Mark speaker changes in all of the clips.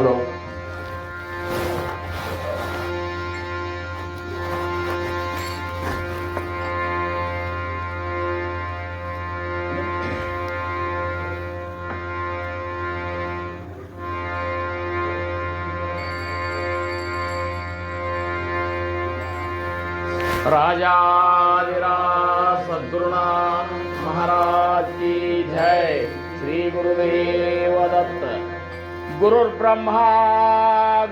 Speaker 1: Hello. राजाधिराज सद्गुरुनाथ महाराज की जय. श्री गुरुदेव दत्त. गुरुर्ब्रह्मा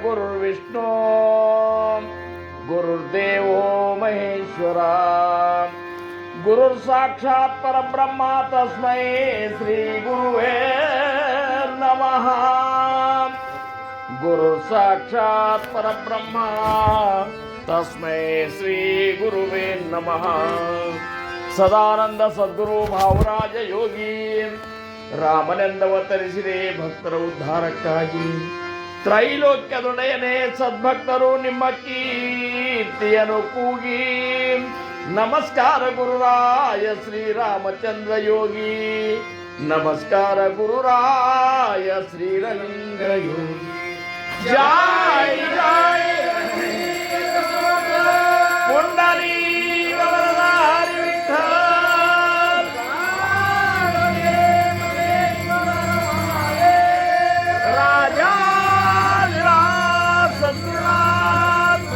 Speaker 1: गुरुर्विष्णु गुरुर्देवो महेश्वरा. गुरुर्साक्षात् परब्रह्मा तस्मै श्री गुरुवे नमः. गुरुर्साक्षात् परब्रह्मा तस्मै श्री गुरुवे नमः. ಸದಾನಂದ ಸದ್ಗುರು ಭಾವರಾಜ ಯೋಗಿ ರಾಮನೆಂದವತರಿಸಿದೆ ಭಕ್ತರ ಉದ್ಧಾರಕ್ಕಾಗಿ. ತ್ರೈಲೋಕ್ಯದೊಡೆಯನೇ ಸದ್ಭಕ್ತರು ನಿಮ್ಮ ಕೀರ್ತಿಯನ್ನು ಕೂಗಿ. ನಮಸ್ಕಾರ ಗುರುರಾಯ ಶ್ರೀರಾಮಚಂದ್ರ ಯೋಗಿ. ನಮಸ್ಕಾರ ಗುರುರಾಯ ಶ್ರೀರಂಗ ಯೋಗಿ. ಜೈ ಜೈ ಪುಂಡರೀ ವರದಾರಿ ವಿಠಲ. ರಾಜಾಧಿರಾಜ ಸದ್ಗುರುನಾಥ.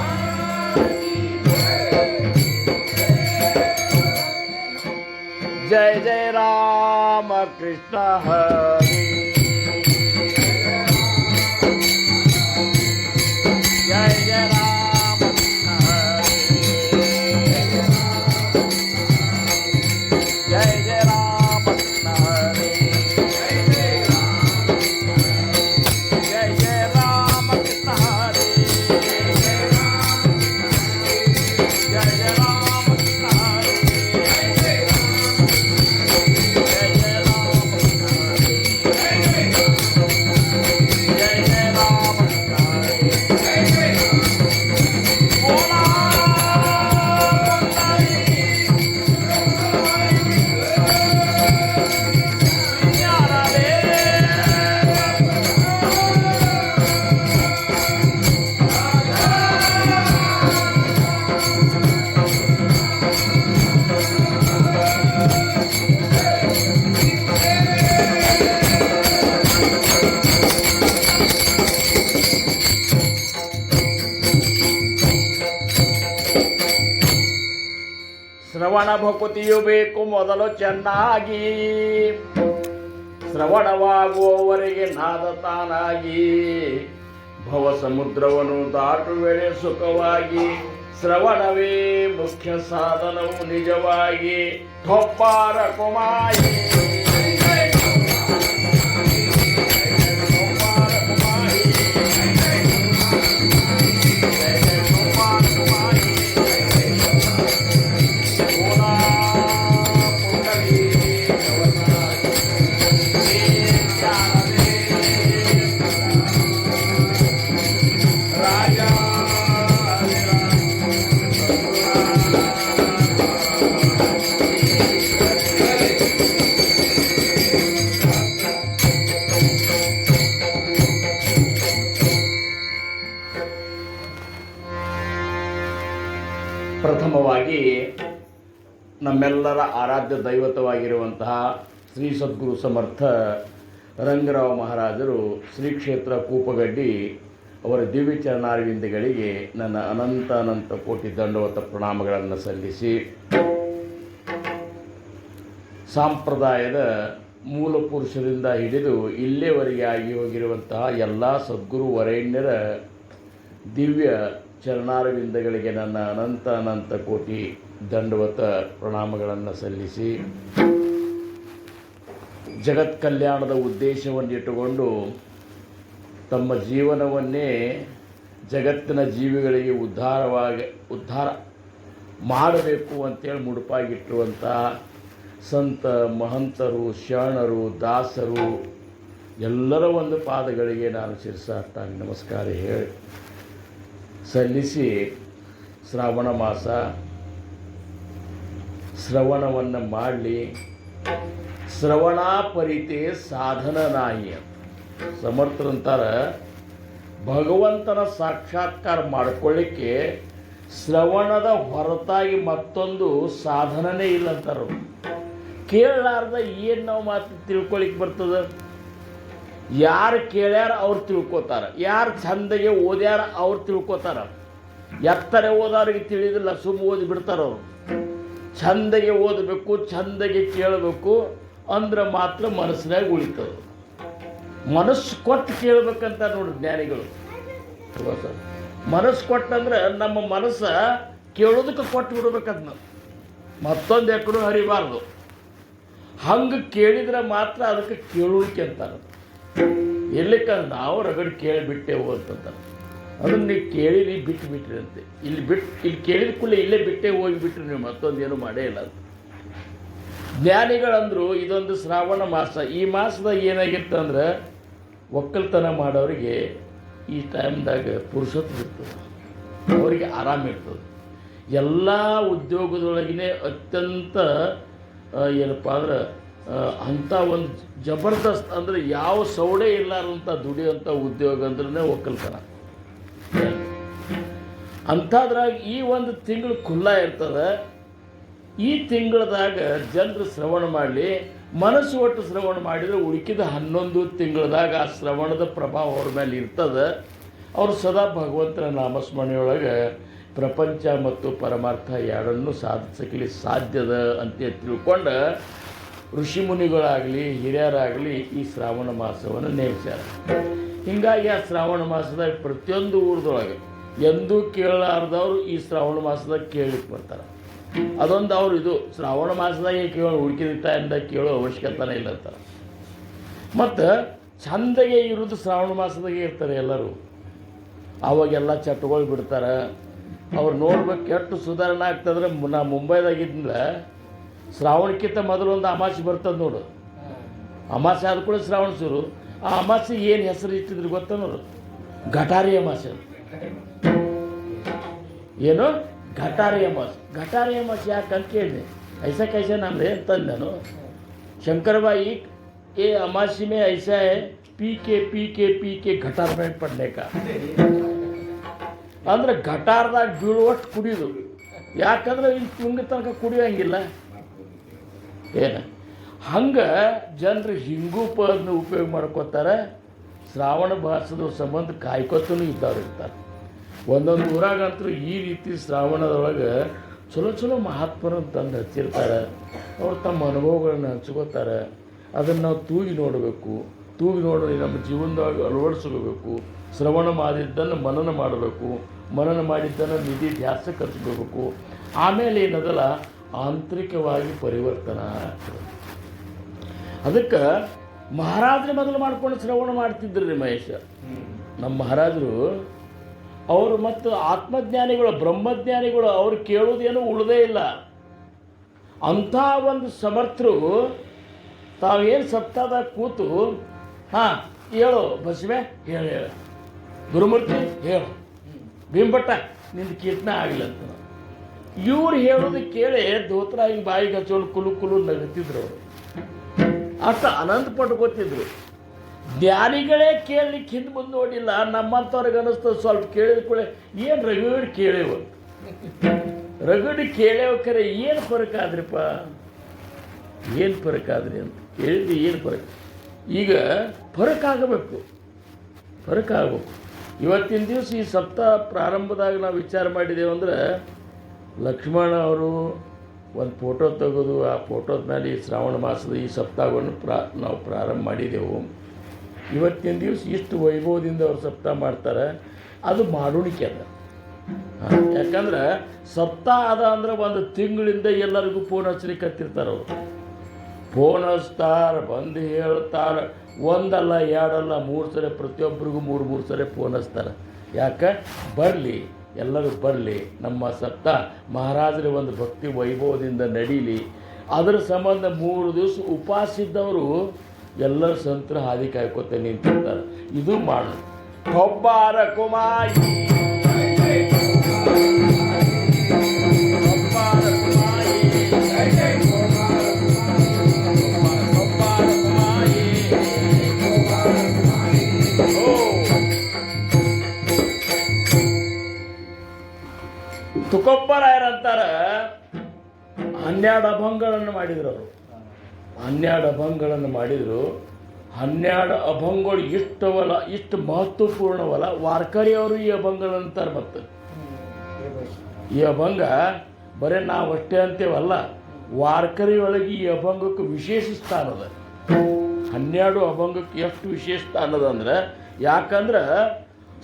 Speaker 1: ಜಯ ಜಯ ರಾಮ ಕೃಷ್ಣ ಹರಿ. ಜಯ ಜಯ ರಾಮ ಕೃಷ್ಣ ಹರಿ. ಜಯ ಜಯ ರಾಮ ಕೃಷ್ಣ ಹರಿ. ಜಯ ಜಯ ರಾಮ ಕೃಷ್ಣ ಹರಿ. ಜಯ ಜಯ ರಾಮ ಕೃಷ್ಣ ಹರಿ. ಜಯ ಜಯ ರಾಮ ಕೃಷ್ಣ ಹರಿ. ಜಯ ಜಯ ರಾಮ ಕೃಷ್ಣ ಹರಿ. ಬೋಲಾ ಶ್ರವಣ ಭಕುತಿಯು ಬೇಕು ಮೊದಲು ಚೆನ್ನಾಗಿ. ಶ್ರವಣವಾಗುವವರೆಗೆ ನಾದ ತಾನಾಗಿ. ಭವ ಸಮುದ್ರವನ್ನು ದಾಟುವೆಳೆ ಸುಖವಾಗಿ. ಶ್ರವಣವೇ ಮುಖ್ಯ ಸಾಧನವು ನಿಜವಾಗಿ. ಠೊಪ್ಪಾರ ಕುಮಾಯಿ. ಪ್ರಥಮವಾಗಿ ನಮ್ಮೆಲ್ಲರ ಆರಾಧ್ಯ ದೈವತವಾಗಿರುವಂತಹ ಶ್ರೀ ಸದ್ಗುರು ಸಮರ್ಥ ರಂಗರಾವ್ ಮಹಾರಾಜರು ಶ್ರೀ ಕ್ಷೇತ್ರ ಕೂಪಗಡ್ಡಿ ಅವರ ದಿವ್ಯ ಚರಣಾರವಿಂದಗಳಿಗೆ ನನ್ನ ಅನಂತ ಅನಂತ ಕೋಟಿ ದಂಡವತ ಪ್ರಣಾಮಗಳನ್ನು ಸಲ್ಲಿಸಿ, ಸಾಂಪ್ರದಾಯದ ಮೂಲ ಪುರುಷರಿಂದ ಹಿಡಿದು ಇಲ್ಲಿಯವರೆಗೆ ಆಗಿ ಹೋಗಿರುವಂತಹ ಎಲ್ಲ ಸದ್ಗುರು ವರೇಣ್ಯರ ದಿವ್ಯ ಚರಣಾರವಿಂದಗಳಿಗೆ ನನ್ನ ಅನಂತ ಅನಂತ ಕೋಟಿ ದಂಡವತ ಪ್ರಣಾಮಗಳನ್ನು ಸಲ್ಲಿಸಿ, ಜಗತ್ ಕಲ್ಯಾಣದ ಉದ್ದೇಶವನ್ನಿಟ್ಟುಕೊಂಡು ತಮ್ಮ ಜೀವನವನ್ನೇ ಜಗತ್ತಿನ ಜೀವಿಗಳಿಗೆ ಉದ್ಧಾರ ಮಾಡಬೇಕು ಅಂತೇಳಿ ಮುಡುಪಾಗಿಟ್ಟಿರುವಂಥ ಸಂತ ಮಹಂತರು, ಶರಣರು, ದಾಸರು ಎಲ್ಲರ ಒಂದು ಪಾದಗಳಿಗೆ ನಾನು ಶಿರಸಾಷ್ಟಾಂಗ ನಮಸ್ಕಾರ ಹೇಳಿ ಸಲ್ಲಿಸಿ, ಶ್ರಾವಣ ಮಾಸ ಶ್ರವಣವನ್ನು ಮಾಡಲಿ. ಶ್ರವಣ ಪರಿತೆ ಸಾಧನ ನಾಯಿ ಅಂತ ಸಮರ್ಥರಂತಾರೆ.
Speaker 2: ಭಗವಂತನ ಸಾಕ್ಷಾತ್ಕಾರ ಮಾಡ್ಕೊಳ್ಳಿಕ್ಕೆ ಶ್ರವಣದ ಹೊರತಾಗಿ ಮತ್ತೊಂದು ಸಾಧನನೇ ಇಲ್ಲ ಅಂತಾರು. ಕೇಳಲಾರ್ದ ಏನು ನಾವು ಮಾತು ತಿಳ್ಕೊಳಿಕ್ಕೆ ಬರ್ತದೆ? ಯಾರು ಕೇಳ್ಯಾರ ಅವ್ರು ತಿಳ್ಕೊತಾರ, ಯಾರು ಚಂದಗೆ ಓದ್ಯಾರ ಅವ್ರು ತಿಳ್ಕೊತಾರ. ಎತ್ತರ ಓದೋರಿಗೆ ತಿಳಿದಿಲ್ಲ, ಸುಮ್ಮ ಓದಿ ಬಿಡ್ತಾರ ಅವರು. ಚಂದಗೆ ಓದಬೇಕು, ಚಂದಗೆ ಕೇಳಬೇಕು ಅಂದ್ರೆ ಮಾತ್ರ ಮನಸ್ಸಿನಾಗ ಉಳಿತದೆ. ಮನಸ್ಸು ಕೊಟ್ಟು ಕೇಳಬೇಕಂತ ನೋಡಿ ಜ್ಞಾನಿಗಳು. ಮನಸ್ಸು ಕೊಟ್ಟಂದ್ರೆ ನಮ್ಮ ಮನಸ್ಸು ಕೇಳೋದಕ್ಕೆ ಕೊಟ್ಟು ಬಿಡ್ಬೇಕಂತ, ಮತ್ತೊಂದು ಎಕ್ಕೂ ಹರಿಬಾರ್ದು. ಹಂಗೆ ಕೇಳಿದ್ರೆ ಮಾತ್ರ ಅದಕ್ಕೆ ಕೇಳುವಿಕೆ ಅಂತಾರೆ. ಎಲ್ಲಿಕ್ಕಂದ್ರೆ ನಾವು ರಗಡ್ ಕೇಳಿಬಿಟ್ಟೆವು ಅಂತಂತಾರೆ. ಅದನ್ನು ನೀವು ಕೇಳಿರಿ ಬಿಟ್ಟು ಬಿಟ್ರಿ ಅಂತೆ. ಇಲ್ಲಿ ಕೇಳಿದ ಕೂಡಲೇ ಇಲ್ಲೇ ಬಿಟ್ಟೆ ಹೋಗಿಬಿಟ್ರಿ ನೀವು, ಮತ್ತೊಂದೇನು ಮಾಡೇ ಇಲ್ಲ ಅಂತ ಜ್ಞಾನಿಗಳಂದ್ರು. ಇದೊಂದು ಶ್ರಾವಣ ಮಾಸ. ಈ ಮಾಸದಾಗ ಏನಾಗಿರ್ತಂದ್ರೆ ಒಕ್ಕಲ್ತನ ಮಾಡೋರಿಗೆ ಈ ಟೈಮ್ದಾಗ ಪುರುಷತ್ವ ಇರ್ತದೆ, ಅವರಿಗೆ ಆರಾಮಿರ್ತದೆ. ಎಲ್ಲ ಉದ್ಯೋಗದೊಳಗಿನೇ ಅತ್ಯಂತ ಏನಪ್ಪ ಅಂದ್ರೆ ಅಂಥ ಒಂದು ಜಬರ್ದಸ್ತ್ ಅಂದರೆ ಯಾವ ಸೌಡೆ ಇಲ್ಲಾರಂಥ ದುಡಿಯೋಂಥ ಉದ್ಯೋಗ ಅಂದ್ರೆ ಒಕ್ಕಲ್ತನ. ಅಂಥದ್ರಾಗ ಈ ಒಂದು ತಿಂಗಳು ಖುಲ್ಲ ಇರ್ತದೆ. ಈ ತಿಂಗಳದಾಗ ಜನರು ಶ್ರವಣ ಮಾಡಲಿ, ಮನಸ್ಸು ಒಟ್ಟು ಶ್ರವಣ ಮಾಡಿದರೆ ಉಳಿಕಿದ 11 ತಿಂಗಳದಾಗ ಆ ಶ್ರವಣದ ಪ್ರಭಾವ ಅವ್ರ ಮೇಲೆ ಇರ್ತದೆ. ಅವರು ಸದಾ ಭಗವಂತನ ನಾಮಸ್ಮರಣೆಯೊಳಗೆ ಪ್ರಪಂಚ ಮತ್ತು ಪರಮಾರ್ಥ ಎರಡನ್ನೂ ಸಾಧಿಸಲಿಕ್ಕೆ ಸಾಧ್ಯದ ಅಂತ ತಿಳ್ಕೊಂಡು ಋಷಿಮುನಿಗಳಾಗಲಿ ಹಿರಿಯರಾಗಲಿ ಈ ಶ್ರಾವಣ ಮಾಸವನ್ನು ನೇಮಿಸ್ಯಾರ. ಹೀಗಾಗಿ ಆ ಶ್ರಾವಣ ಮಾಸದಾಗ ಪ್ರತಿಯೊಂದು ಊರದೊಳಗೆ ಎಂದೂ ಕೇಳಲಾರ್ದವರು ಈ ಶ್ರಾವಣ ಮಾಸದಾಗ ಕೇಳಲಿಕ್ಕೆ ಬರ್ತಾರೆ. ಅದೊಂದು ಅವರು ಇದು ಶ್ರಾವಣ ಮಾಸದಾಗೆ ಕೇಳೋ, ಹುಡುಕಿದ ಟೈಮ್ದಾಗ ಕೇಳೋ ಅವಶ್ಯಕತೆನೇ ಇಲ್ಲ ಅಂತಾರೆ. ಮತ್ತು ಚಂದಗೆ ಇರೋದು ಶ್ರಾವಣ ಮಾಸದಾಗೆ ಇರ್ತಾರೆ ಎಲ್ಲರೂ. ಅವಾಗೆಲ್ಲ ಚಟಗಳು ಬಿಡ್ತಾರೆ. ಅವ್ರು ನೋಡ್ಬೇಕು ಎಷ್ಟು ಸುಧಾರಣೆ ಆಗ್ತದ್ರೆ. ನಾ ಮುಂಬೈದಾಗಿದ್ದಂದ್ರೆ ಶ್ರಾವಣಕ್ಕಿಂತ ಮೊದಲು ಒಂದು ಅಮಾಸೆ ಬರ್ತದೆ ನೋಡು. ಅಮಾಸೆ ಆದ ಕೂಡ ಶ್ರಾವಣ ಶುರು. ಆ ಅಮಾಸೆಗೆ ಏನು ಹೆಸರು ಇಟ್ಟಿದ್ರು ಗೊತ್ತಾ ನೋಡು? ಘಟಾರಿ ಅಮಾಸೆ. ಏನು घटारी अमास. घटारी अमास याकंत ಕೇಳಿದೆ. ऐसा कैसे नाम है ಅಂತಂದು ನಾನು. शंकरबाई ये अमासी में ऐसा है पी के घटार में पड़ने का ಅಂದ್ರೆ ಘಟಾರದಾಗ ಬೀಳುವಷ್ಟು ಕುಡಿಯೋದು. ಯಾಕಂದ್ರೆ ಇಲ್ಲಿ ತುಂಗ ತನಕ ಕುಡಿಯೋಂಗಿಲ್ಲ ಏನು. ಹಂಗೆ ಜನರು ಹಿಂಗೂ ಪದನ ಉಪಯೋಗ ಮಾಡ್ಕೋತಾರೆ. ಶ್ರಾವಣ ಮಾಸದ ಸಂಬಂಧ ಕಾಯ್ಕೊತನೂ ಇದ್ದವ್ರು ಇರ್ತಾರೆ. ಒಂದೊಂದು ಊರಾಗಂತೂ ಈ ರೀತಿ ಶ್ರಾವಣದೊಳಗೆ ಚಲೋ ಮಹಾತ್ಮರನ್ನು ತಂದು ಹಚ್ಚಿರ್ತಾರೆ. ಅವ್ರು ತಮ್ಮ ಅನುಭವಗಳನ್ನ ಹಂಚ್ಕೋತಾರೆ. ಅದನ್ನು ನಾವು ತೂಗಿ ನೋಡಬೇಕು. ತೂಗಿ ನೋಡಿ ನಮ್ಮ ಜೀವನದೊಳಗೆ ಅಳವಡಿಸ್ಕೋಬೇಕು. ಶ್ರವಣ ಮಾಡಿದ್ದನ್ನು ಮನನ ಮಾಡಬೇಕು. ಮನನ ಮಾಡಿದ್ದನ್ನು ನಿಧಿ ಧ್ಯಾಸಕ್ಕೆ ಹಚ್ಕೋಬೇಕು. ಆಮೇಲೆ ಏನದಲ್ಲ ಆಂತರಿಕವಾಗಿ ಪರಿವರ್ತನೆ ಆಗ್ತದೆ. ಅದಕ್ಕೆ ಮಹಾರಾಜರು ಮೊದಲು ಮಾಡ್ಕೊಂಡು ಶ್ರವಣ ಮಾಡ್ತಿದ್ರು ರೀ ಮಹೇಶ. ನಮ್ಮ ಮಹಾರಾಜರು ಅವರು ಮತ್ತು ಆತ್ಮಜ್ಞಾನಿಗಳು ಬ್ರಹ್ಮಜ್ಞಾನಿಗಳು ಅವ್ರು ಕೇಳೋದೇನು ಉಳಿದೇ ಇಲ್ಲ. ಅಂಥ ಒಂದು ಸಮರ್ಥರು ತಾವೇನು ಸಪ್ತಾದಾಗ ಕೂತು ಹಾಂ ಹೇಳು ಬಸವೆ ಹೇಳು, ಗುರುಮೂರ್ತಿ ಹೇಳು, ಭೀಮಭಟ್ಟ ನಿಂದು ಕೀರ್ತನ ಆಗಲಿಲ್ಲ ಅಂತ ಇವ್ರು ಹೇಳೋದು ಕೇಳಿ ದೋತ್ರ ಹಿಂಗೆ ಬಾಯಿಗೆ ಹಚ್ಚೋಳು ಕುಲು ನಗುತ್ತಿದ್ರು. ಅವರು ಅಷ್ಟು ಅನಂತ ಪಟ್ಕೋತಿದ್ರು. ಜ್ಞಾನಿಗಳೇ ಕೇಳಲಿಕ್ಕೆ ಹಿಂದೆ ಮುಂದೆ ನೋಡಿಲ್ಲ. ನಮ್ಮಂಥವ್ರಿಗೆ ಅನ್ನಿಸ್ತದೆ ಸ್ವಲ್ಪ ಕೇಳಿದ ಕೂಡ ಏನು ರಗಡ್ ಕೇಳೇವು, ರಗಡ್ ಕೇಳೇವು. ಖರೆ ಏನು ಫರಕ್ ಆದ್ರಿಪ್ಪ, ಏನು ಫರಕ್ ಆದ್ರಿ ಅಂತ ಹೇಳಿದ್ರಿ. ಏನು ಫರಕ್? ಈಗ ಫರಕ್ ಆಗಬೇಕು. ಇವತ್ತಿನ ದಿವಸ ಈ ಸಪ್ತಾಹ ಪ್ರಾರಂಭದಾಗ ನಾವು ವಿಚಾರ ಮಾಡಿದ್ದೇವೆ ಅಂದ್ರೆ ಲಕ್ಷ್ಮಣ ಅವರು ಒಂದು ಫೋಟೋ ತೆಗೆದು ಆ ಫೋಟೋದ ಮೇಲೆ ಈ ಶ್ರಾವಣ ಮಾಸದ ಈ ಸಪ್ತಾಹವನ್ನು ನಾವು ಪ್ರಾರಂಭ ಮಾಡಿದೆವು. ಇವತ್ತಿನ ದಿವಸ ಇಷ್ಟು ವೈಭವದಿಂದ ಅವ್ರು ಸಪ್ತಾಹ ಮಾಡ್ತಾರೆ. ಅದು ಮಾಡುಣಿಕೆ ಅದ. ಯಾಕಂದ್ರೆ ಸಪ್ತಾಹ ಅದ ಅಂದ್ರೆ ಒಂದು ತಿಂಗಳಿಂದ ಎಲ್ಲರಿಗೂ ಫೋನ್ ಹಚ್ಚಲಿಕ್ಕೆ ಹತ್ತಿರ್ತಾರೆ. ಅವರು ಫೋನ್ ಹಚ್ತಾರೆ, ಬಂದು ಹೇಳ್ತಾರೆ. ಒಂದಲ್ಲ ಎರಡಲ್ಲ 3 ಸರಿ, ಪ್ರತಿಯೊಬ್ಬರಿಗೂ 3 ಸರಿ ಫೋನ್ ಹಚ್ತಾರೆ. ಯಾಕೆ ಬರಲಿ, ಎಲ್ಲರೂ ಬರಲಿ, ನಮ್ಮ ಸಪ್ತಾಹ ಮಹಾರಾಜರ ಒಂದು ಭಕ್ತಿ ವೈಭವದಿಂದ ನಡೀಲಿ. ಅದರ ಸಂಬಂಧ 3 ದಿವಸ ಉಪವಾಸಿದ್ದವರು ಎಲ್ಲರ ಸಂತರ ಹಾದಿ ಕಾಯ್ಕೋತ ನಿಂತಿರ್ತಾರೆ. ಇದು ಮಾಡು ಕೊಬ್ಬಾರ ಕುಮಾಯಿ ತುಕೋಬ್ಬರಾಯರಂತಾರ 12 ಅಭಂಗಗಳನ್ನು ಮಾಡಿದ್ರು ಅವರು. 12 ಅಭಂಗಗಳನ್ನು ಮಾಡಿದರು. 12 ಅಭಂಗಗಳು ಇಷ್ಟವಲ್ಲ, ಇಷ್ಟು ಮಹತ್ವಪೂರ್ಣವಲ್ಲ. ವಾರ್ಕರಿಯವರು ಈ ಅಭಂಗಗಳಂತಾರೆ. ಮತ್ತು ಈ ಅಭಂಗ ಬರೀ ನಾವಷ್ಟೇ ಅಂತೇವಲ್ಲ, ವಾರ್ಕರಿಯೊಳಗೆ ಈ ಅಭಂಗಕ್ಕೆ ವಿಶೇಷ ಸ್ಥಾನ ಅದ. 12 ಅಭಂಗಕ್ಕೆ ಎಷ್ಟು ವಿಶೇಷ ಸ್ಥಾನ ಅದ ಅಂದ್ರೆ, ಯಾಕಂದ್ರೆ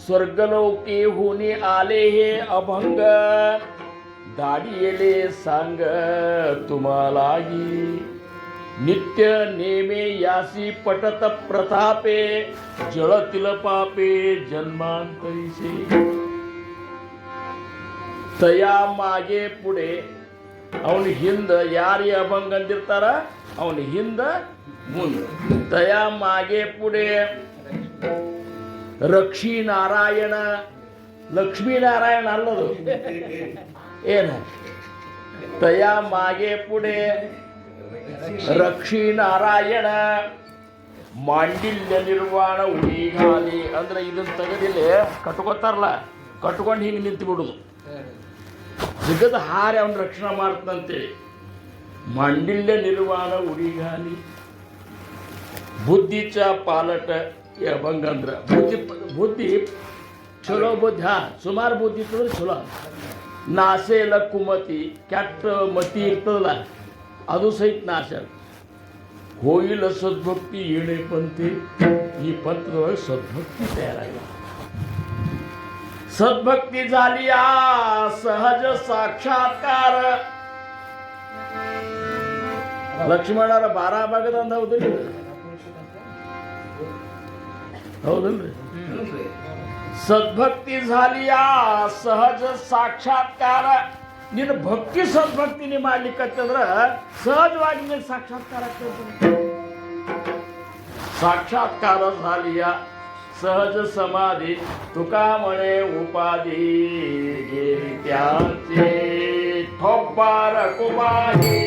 Speaker 2: ಸ್ವರ್ಗಲೋಕೆ ಹುನಿ ಆಲೆ ಹೇ ಅಭಂಗ दाढीले सांग तुम्हालाही नित्य नेमे यासी पटत प्रतापे जळतील पापे जन्मांतरीसे तया मागे पुढे ಅವನ ಹಿಂದ ಯಾರು ಈ ಅಭಂಗ ಅಂದಿರ್ತಾರ ಅವನ ಹಿಂದ ಮುಂದೆ ತಯಾ ಮಾಗೆ ಪುಡೆ ರಕ್ಷಿ ನಾರಾಯಣ ಲಕ್ಷ್ಮೀನಾರಾಯಣ ಅಲ್ಲದು ಏನ ತಯಾ ಮಾಗೆ ಪುಡೆ ರಕ್ಷಿ ನಾರಾಯಣ ಮಾಂಡಿಲ್ಯ ನಿರ್ವಾಣ ಉಳಿಗಾಲಿ ಅಂದ್ರೆ ಇದನ್ನ ತೆಗೆದಿಲ್ಲಿ ಕಟ್ಕೋತಾರಲ್ಲ, ಕಟ್ಕೊಂಡು ಹಿಂಗೆ ನಿಂತು ಬಿಡುದು, ಜಗದ ಹಾರಿ ಅವನ ರಕ್ಷಣೆ ಮಾಡ್ತಂತೇಳಿ. ಮಾಂಡಿಲ್ಯ ನಿರ್ವಾಣ ಉಡಿಗಾಲಿ ಬುದ್ಧಿಚ ಪಾಲಟ ಈ ಅಭಂಗ ಅಂದ್ರೆ ಬುದ್ಧಿ ಚಲೋ ಬುದ್ಧಿ, ಸುಮಾರು ಬುದ್ಧಿ ಇರ್ತದ್ರೆ ಚಲೋ. ನಾಸೆಲ್ಲ ಕುಮತಿ ಕೆಟ್ಟ ಮತಿ ಇರ್ತದಲ್ಲ ಅದು ಸಹಿತ ನಾಶ. ಹೋಗಿಲ್ಲ ಸದ್ಭಕ್ತಿ ಏನೇ ಪಂಥಿ, ಈ ಪಂಥದೊಳಗೆ ಸದ್ಭಕ್ತಿ ತಯಾರಾಗಿದೆ. सद्भक्ती झाली सहज साक्षात्कार. लक्ष्मणರ 12 ಭಾಗದಂದ ಹೌದಿಲ್ಲ, ಹೌದಲ್ರಿ? ಸದ್ಭಕ್ತಿ झाली सहज साक्षात्कार. ನಿನ್ನ ಭಕ್ತಿ ಸದ್ಭಕ್ತಿನಿ ಮಾಡ್ಲಿಕ್ಕಂತಂದ್ರೆ ಸಹಜವಾಗಿ ನಿನಗೆ ಸಾಕ್ಷಾತ್ಕಾರ ಆಗ್ತದೆ. ಸಾಕ್ಷಾತ್ಕಾರ झाली सहज समाधी तुका म्हणे उपाधी गेली त्याचे ठोपार कुमारी.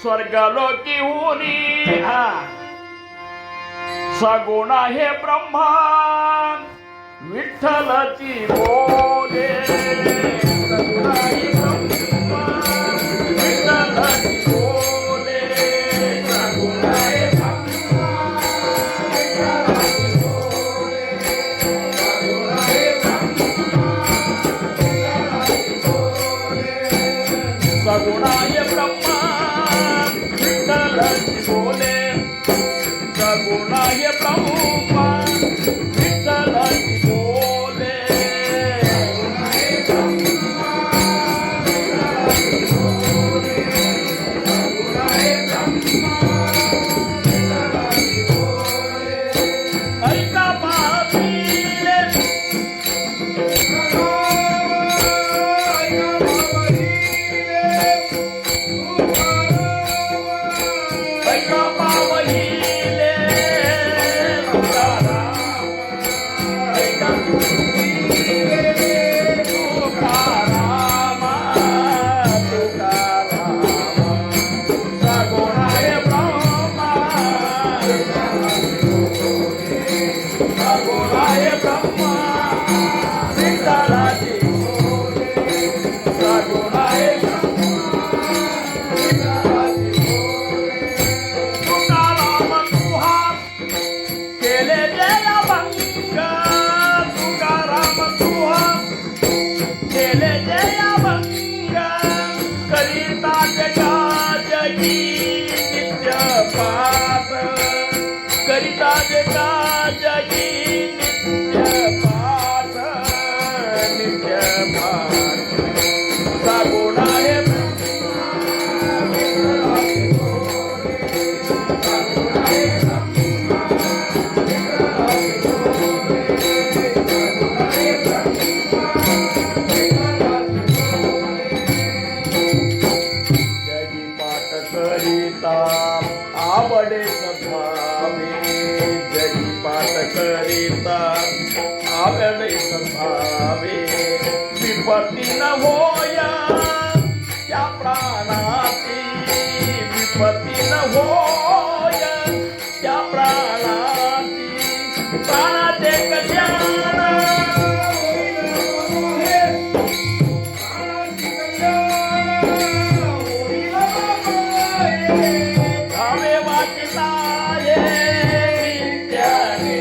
Speaker 2: स्वर्गलोकी हुनी सगुण हे ब्रह्मा विठ्ठलाची बोले. सगुण हे ब्रह्मा विठ्ठलाची बोले. सगुण हे ब्रह्मा विठ्ठलाची बोले. सगुण हे ब्रह्मा विठ्ठलाची बोले. सगुण हे ब्रह्मा विठ्ठलाची बोले. सगुण हे ब्रह्मा विठ्ठलाची बोले. ऐका पाहिले ऐका पाहिले करिता जगा जगी नित्य पाठ नित्य पाठ. सगुण हे जगी पाठ करिता आवडे सभावे. जगी पाठ करिता आवडे सभावे. विपत्ती न होया प्राणाची विपत्ती न होय त्या प्राणाची प्राणाचे कल्याण धावे वाचताये नित्याने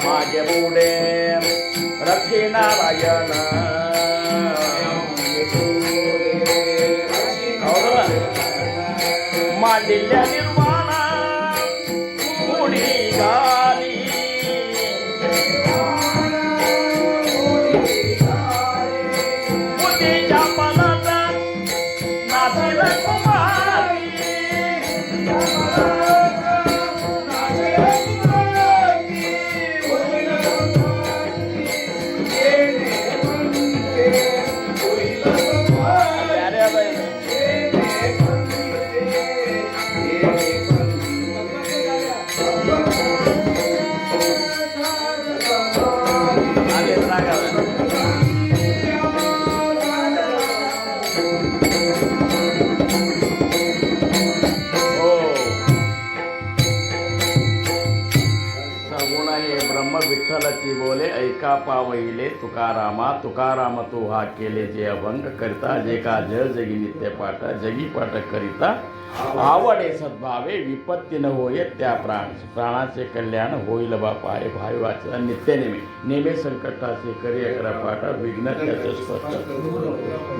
Speaker 2: मागे पुढे रक्षी नारायण मांडिल्या निर्वाण उडी घाली बुद्धीच्या पलात नाचील कुमारी विठ्ठलाची बोले ऐका पावहिले तुकारामा तुकाराम तू हा केले जे अभंग करिता जे का जळ जगी नित्य पाठ जगी पाठ करिता आवडे सद्भावे विपत्ती न होय त्या प्राणाचे कल्याण होईल बापाय भाई वाचला नित्य नेमे संकटाचे करी अकरा पाठ विघ्न त्याचे स्पष्ट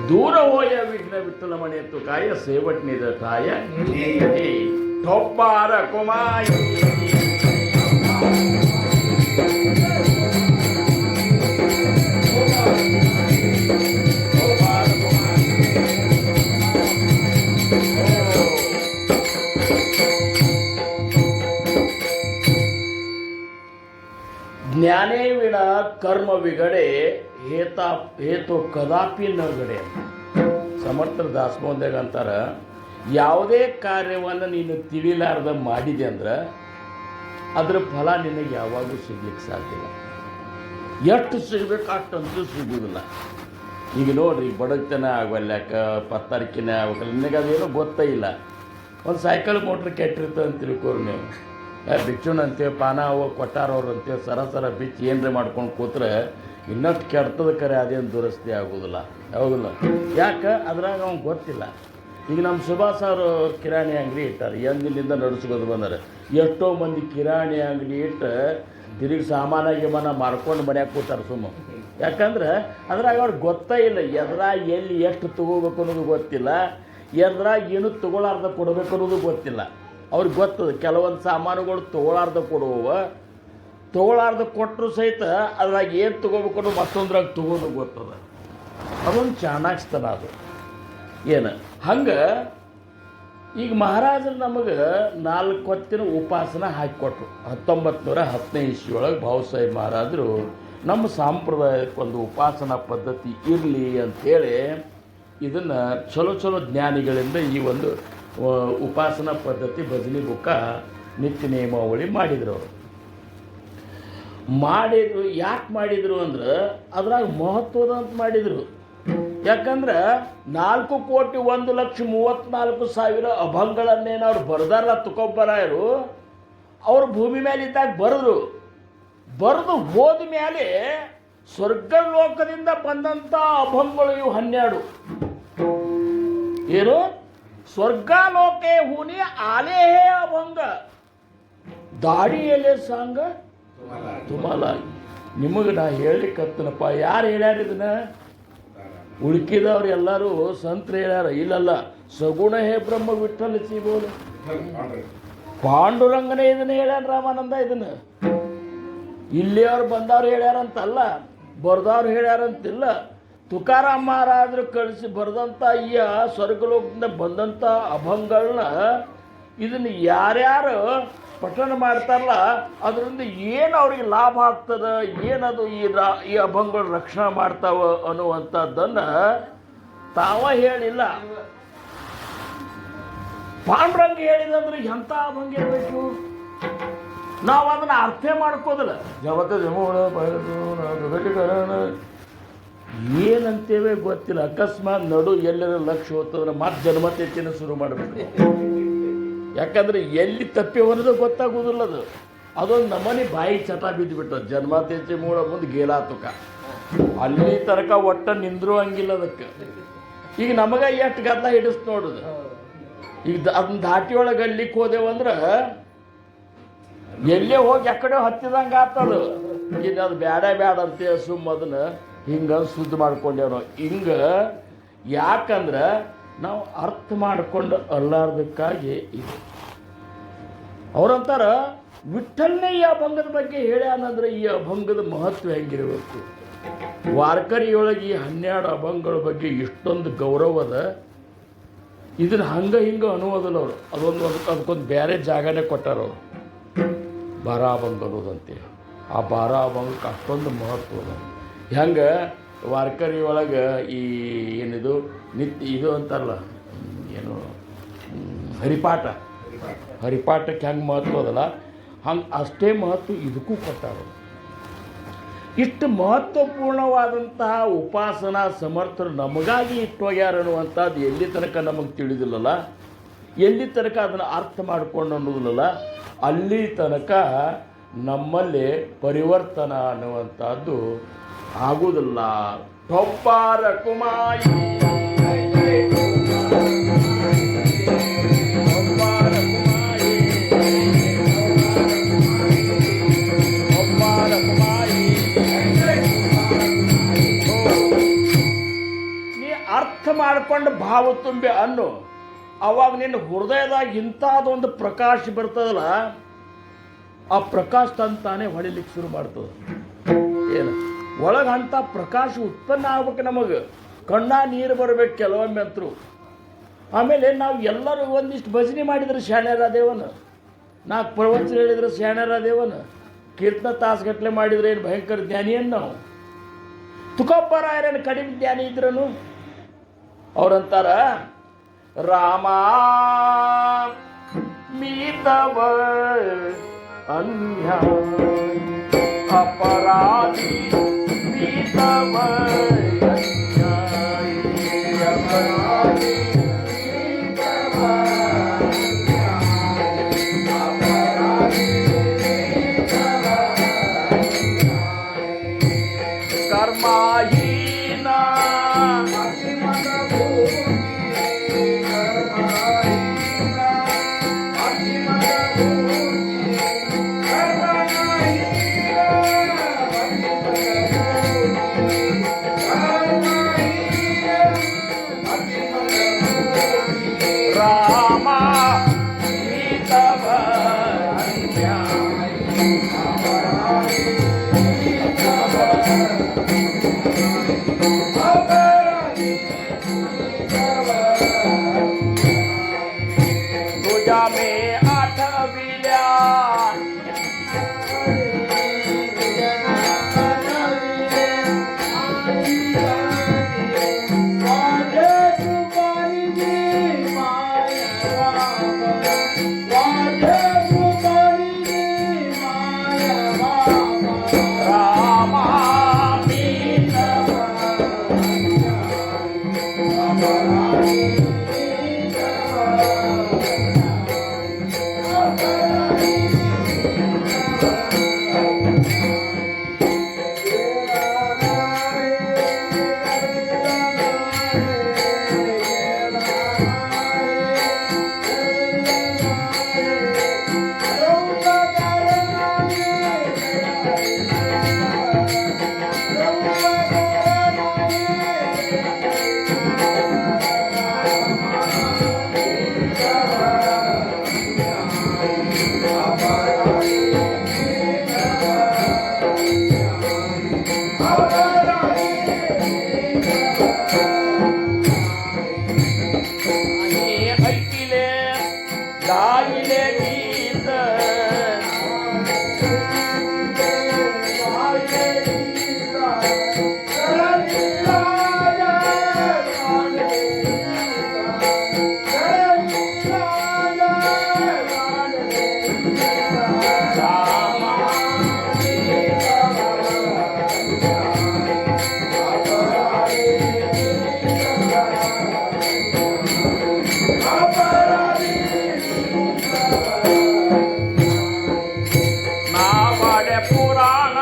Speaker 2: दूर होय विघ्न विठ्ठल म्हणे तू काय सेवट निजठाय ठोपार कुमाई ज्ञाने विना कर्म विघडे हे तो कदापि न घडे ಸಮರ್ಥ ದಾಸಮೋಹನ್ದಾಗ ಅಂತಾರ ಯಾವುದೇ ಕಾರ್ಯವನ್ನು ನೀನು ತಿಳಿಲಾರ್ದ ಮಾಡಿದೆ ಅಂದ್ರೆ ಅದರ ಫಲ ನಿನಗೆ ಯಾವಾಗೂ ಸಿಗ್ಲಿಕ್ಕೆ ಸಾಧ್ಯ ಇಲ್ಲ. ಎಷ್ಟು ಸಿಗ್ಬೇಕು ಅಷ್ಟಂತೂ ಸಿಗುವುದಿಲ್ಲ. ಈಗ ನೋಡ್ರಿ ಬಡಗ್ತನ ಆಗವಲ್ಯಾಕ ಪತ್ತಾರಿಕೆನೇ ಆಗಲ್ಲ ನಿನಗೆ ಅದೇನೋ ಗೊತ್ತೇ ಇಲ್ಲ. ಒಂದು ಸೈಕಲ್ ಮೋಟ್ರ್ ಕೆಟ್ಟಿರ್ತದೆ ಅಂತ ತಿಳ್ಕೋರು ನೀವು ಬಿಚ್ಚುಣ ಅಂತೇಳಿ ಪಾನ ಅವು ಕೊಟ್ಟಾರವ್ರು ಅಂತೇಳಿ ಸರ ಬಿಚ್ಚಿ ಏನರೇ ಮಾಡ್ಕೊಂಡು ಕೂತ್ರೆ ಇನ್ನಷ್ಟು ಕೆಡ್ತದ ಕರೆ ಅದೇನು ದುರಸ್ತಿ ಆಗೋದಿಲ್ಲ. ಯಾವಾಗಲ್ಲ ಯಾಕೆ ಅದ್ರಾಗ ಅವ್ನು ಗೊತ್ತಿಲ್ಲ. ಈಗ ನಮ್ಮ ಸುಭಾಷ್ ಅವರು ಕಿರಾಣಿ ಅಂಗಡಿ ಇಟ್ಟಾರೆ, ಎಂದಿನಿಂದ ನಡೆಸ್ಕೊಂಡು ಬಂದಾರೆ. ಎಷ್ಟೋ ಮಂದಿ ಕಿರಾಣಿ ಅಂಗಡಿ ಇಟ್ಟು ತಿರುಗಿ ಸಾಮಾನಾಗಿ ಮಾರ್ಕೊಂಡು ಮನ್ಯಾಗ ಕೂತಾರೆ ಸುಮ್ಮ. ಯಾಕಂದ್ರೆ ಅದ್ರಾಗ ಅವ್ರಿಗೆ ಗೊತ್ತೇ ಇಲ್ಲ ಎದ್ರಾಗ ಎಲ್ಲಿ ಎಷ್ಟು ತೊಗೋಬೇಕು ಅನ್ನೋದು ಗೊತ್ತಿಲ್ಲ, ಎದ್ರಾಗ ಏನು ತೊಗೊಳಾರ್ದ ಕೊಡಬೇಕು ಅನ್ನೋದು ಗೊತ್ತಿಲ್ಲ. ಅವ್ರಿಗೆ ಗೊತ್ತದ ಕೆಲವೊಂದು ಸಾಮಾನುಗಳು ತೊಗೊಳಾರ್ದ ಕೊಡುವವ, ತೊಗೊಳಾರ್ದ ಕೊಟ್ಟರು ಸಹಿತ ಅದ್ರಾಗ ಏನು ತೊಗೋಬೇಕು ಅನ್ನೋ ಮತ್ತೊಂದ್ರಾಗ ತೊಗೋದು ಗೊತ್ತದ. ಅದೊಂದು ಚಾಣಾಕ್ಷತನ ಅದು. ಏನು ಹಂಗೆ ಈಗ ಮಹಾರಾಜರು ನಮಗೆ 4 ಹೊತ್ತಿನ ಉಪಾಸನ ಹಾಕಿಕೊಟ್ರು. 1910 ಇಸ್ವಿಯೊಳಗೆ ಭಾವಸಾಹೇಬ್ ಮಹಾರಾಜರು ನಮ್ಮ ಸಾಂಪ್ರದಾಯಕ್ಕೊಂದು ಉಪಾಸನಾ ಪದ್ಧತಿ ಇರಲಿ ಅಂಥೇಳಿ ಇದನ್ನು ಚಲೋ ಜ್ಞಾನಿಗಳಿಂದ ಈ ಒಂದು ಉಪಾಸನಾ ಪದ್ಧತಿ ಭಜನೆ ಬುಕ್ಕ ನಿತ್ಯ ನಿಯಮಾವಳಿ ಮಾಡಿದ್ರು ಅವರು. ಮಾಡಿದ್ರು ಯಾಕೆ ಮಾಡಿದರು ಅಂದ್ರೆ ಅದ್ರಾಗ ಮಹತ್ವದಂತ ಮಾಡಿದರು. ಯಾಕಂದ್ರೆ 4,01,34,000 ಅಭಂಗಗಳನ್ನೇನು ಅವ್ರು ಬರೆದಾರಲ್ಲ ತುಕೋಬರಾಯರು, ಅವರು ಭೂಮಿ ಮೇಲೆ ಇದ್ದಾಗ ಬರೆದು ಹೋದ ಮೇಲೆ ಸ್ವರ್ಗಲೋಕದಿಂದ ಬಂದಂಥ ಅಭಂಗಗಳು ಇವು 12. ಏನು ಸ್ವರ್ಗಾಲೋಕೆ ಹೂನಿ ಆಲೇಹೇ ಅಭಂಗ ದಾಡಿ ಎಲೆ ಸಾಂಗ ತುಮಾಲ. ನಿಮಗೆ ನಾ ಹೇಳಿಕತ್ತನಪ್ಪ. ಯಾರು ಹೇಳ್ಯಾರ ಇದನ್ನ? ಉಳ್ಕಿದವ್ರು ಎಲ್ಲರೂ ಸಂತರು ಹೇಳ್ಯಾರ. ಇಲ್ಲಲ್ಲ, ಸಗುಣ ಹೇ ಬ್ರಹ್ಮ ವಿಠ್ಠಲ ಸಿಗೋದು ಪಾಂಡುರಂಗನೇ ಇದನ್ನ ಹೇಳ್ಯಾರ. ರಾಮಾನಂದ ಇದನ್ನ ಇಲ್ಲಿ ಅವ್ರು ಬಂದವ್ರು ಹೇಳ್ಯಾರಂತಲ್ಲ, ಬರ್ದವ್ರು ಹೇಳ್ಯಾರಂತಿಲ್ಲ. ತುಕಾರಾಮ್ ಮಹಾರಾಜರು ಕಳಿಸಿ ಬರೆದಂಥ ಈ ಸ್ವರ್ಗಲೋಕದಿಂದ ಬಂದಂಥ ಅಭಂಗಗಳನ್ನ ಇದನ್ನು ಯಾರ್ಯಾರು ಪಠಣ ಮಾಡ್ತಾರಲ್ಲ ಅದರಿಂದ ಏನು ಅವ್ರಿಗೆ ಲಾಭ ಆಗ್ತದೆ, ಏನದು ಈ ಅಭಂಗಗಳು ರಕ್ಷಣೆ ಮಾಡ್ತಾವ ಅನ್ನುವಂಥದ್ದನ್ನು ತಾವ ಹೇಳಿಲ್ಲ. ಪಾಂಡುರಂಗ ಹೇಳಿದಂದ್ರೆ ಎಂಥ ಅಭಂಗ ಇರಬೇಕು, ನಾವು ಅದನ್ನು ಅರ್ಥ ಮಾಡ್ಕೋದಿಲ್ಲ. ಜಗತ್ತ ಏನಂತೇವೆ ಗೊತ್ತಿಲ್ಲ. ಅಕಸ್ಮಾತ್ ನಡು ಎಲ್ಲರ ಲಕ್ಷ್ಯ ಹೋಗ್ತದ್ರೆ ಮತ್ತೆ ಜನ್ಮತೆತ್ತಿನ ಶುರು ಮಾಡಬೇಕು. ಯಾಕಂದ್ರೆ ಎಲ್ಲಿ ತಪ್ಪಿ ಅನ್ನೋದು ಗೊತ್ತಾಗೋದಿಲ್ಲ. ಅದೊಂದು ನಮನಿ ಬಾಯಿ ಚಟ ಬಿದ್ದುಬಿಟ್ಟು ಜನ್ಮತೆಚ್ಚಿ ಮೂಡ ಮುಂದೆ ಗೇಲಾತುಕ ಅಲ್ಲಿ ತನಕ ಒಟ್ಟ ನಿಂದ್ರು ಹಂಗಿಲ್ಲ ಅದಕ್ಕೆ. ಈಗ ನಮಗೆ ಎಷ್ಟು ಗದ್ದಲ ಹಿಡಿಸ್ ನೋಡುದು. ಈಗ ಅದನ್ನ ದಾಟಿ ಒಳಗೆ ಅಲ್ಲಿಕ್ಕೆ ಹೋದೆವಂದ್ರೆ ಎಲ್ಲೇ ಹೋಗಿ ಎಕಡೆ ಹತ್ತಿದಂಗೆ ಆಗ್ತದ. ಇನ್ನು ಅದು ಬೇಡ ಅಂತೇಳಿ ಸುಮ್ಮ ಅದನ್ನ ಹಿಂಗೆ ಶುದ್ಧ ಮಾಡ್ಕೊಂಡೇವ್ ನಾವು. ಹಿಂಗೆ ಯಾಕಂದ್ರೆ ನಾವು ಅರ್ಥ ಮಾಡಿಕೊಂಡು ಅಲ್ಲಾರ್ದಕ್ಕಾಗಿ ಇದು. ಅವರಂತಾರ ವಿಠ್ಠಲ್ನೇ ಈ ಅಭಂಗದ ಬಗ್ಗೆ ಹೇಳ್ಯಾನಂದ್ರೆ ಈ ಅಭಂಗದ ಮಹತ್ವ ಹೆಂಗಿರಬೇಕು. ವಾರ್ಕರಿಯೊಳಗೆ ಈ 12 ಅಭಂಗಗಳ ಬಗ್ಗೆ ಇಷ್ಟೊಂದು ಗೌರವದ. ಇದನ್ನು ಹಿಂಗೆ ಅನ್ನುವುದಿಲ್ಲ ಅವರು. ಅದಕ್ಕೊಂದು ಬೇರೆ ಜಾಗನೇ ಕೊಟ್ಟಾರ ಅವರು. ಬಾರಾಭಂಗ ಅನ್ನೋದಂತೇಳಿ ಆ ಬಾರಾಭಂಗಕ್ಕೆ ಅಷ್ಟೊಂದು ಮಹತ್ವ ಅದ. ಹೆಂಗೆ ವಾರ್ಕರಿ ಒಳಗೆ ಈ ಏನಿದು ನಿತ್ಯ ಇದು ಅಂತಾರಲ್ಲ, ಏನು ಹರಿಪಾಠಕ್ಕೆ ಹೆಂಗೆ ಮಹತ್ವ ಅದಲ್ಲ ಹಂಗೆ ಅಷ್ಟೇ ಮಹತ್ವ ಇದಕ್ಕೂ ಕೊಟ್ಟಾರು. ಇಷ್ಟು ಮಹತ್ವಪೂರ್ಣವಾದಂತಹ ಉಪಾಸನಾ ಸಮರ್ಥರು ನಮಗಾಗಿ ಇಟ್ಟೋಗ್ಯಾರ ಅನ್ನುವಂಥದ್ದು ಎಲ್ಲಿ ತನಕ ನಮಗೆ ತಿಳಿದಿಲ್ಲಲ್ಲ, ಎಲ್ಲಿ ತನಕ ಅದನ್ನು ಅರ್ಥ ಮಾಡಿಕೊಂಡು ಅನ್ನೋದಿಲ್ಲಲ್ಲ, ಅಲ್ಲಿ ತನಕ ನಮ್ಮಲ್ಲಿ ಪರಿವರ್ತನ ಅನ್ನುವಂಥದ್ದು ಆಗುವುದಿಲ್ಲ. ಟೊಪ್ಪಾರ ಕುಮಾಯಿ ನೀ ಅರ್ಥ ಮಾಡ್ಕೊಂಡು ಭಾವ ತುಂಬಿ ಅನ್ನು, ಅವಾಗ ನಿನ್ನ ಹೃದಯದಾಗ ಇಂಥದ್ದೊಂದು ಪ್ರಕಾಶ ಬರ್ತದಲ್ಲ, ಆ ಪ್ರಕಾಶ ತಂತಾನೆ ಹೊಳಿಲಿಕ್ಕೆ ಶುರು ಮಾಡ್ತದೆ. ಏನು ಒಳಗೆ ಅಂಥ ಪ್ರಕಾಶ ಉತ್ಪನ್ನ ಆಗ್ಬೇಕು. ನಮಗೆ ಕಣ್ಣ ನೀರು ಬರಬೇಕು ಕೆಲವೊಮ್ಮೆ ಅಂತರು. ಆಮೇಲೆ ನಾವು ಎಲ್ಲರೂ ಒಂದಿಷ್ಟು ಭಜನೆ ಮಾಡಿದ್ರೆ ಶಾಣ್ಯರಾದೇವನ, 4 ಪ್ರವಚನ ಹೇಳಿದ್ರೆ ಶಾಣ್ಯರಾದೇವನ, ಕೀರ್ತನ ತಾಸುಗಟ್ಟಲೆ ಮಾಡಿದ್ರೆ ಏನು ಭಯಂಕರ ಜ್ಞಾನಿಯನ್ನು ನಾವು. ತುಕೋಬರಾಯರೇನು ಕಡಿಮೆ ಜ್ಞಾನಿ ಇದ್ರನು. ಅವ್ರಂತಾರ ರಾಮ ಮೀತವ ಅನ್ಯಾಯ ಅಪರಾಧಿ ಮೀತವ ಅನ್ಯಾಯ ಅಪರಾಧಿ ಕರ್ಮಾಹೀನ ರಾಮ ಮೀತವ तुझा में आठविल्या ನಾ ಮಾಡೆ ಪುರಾಣ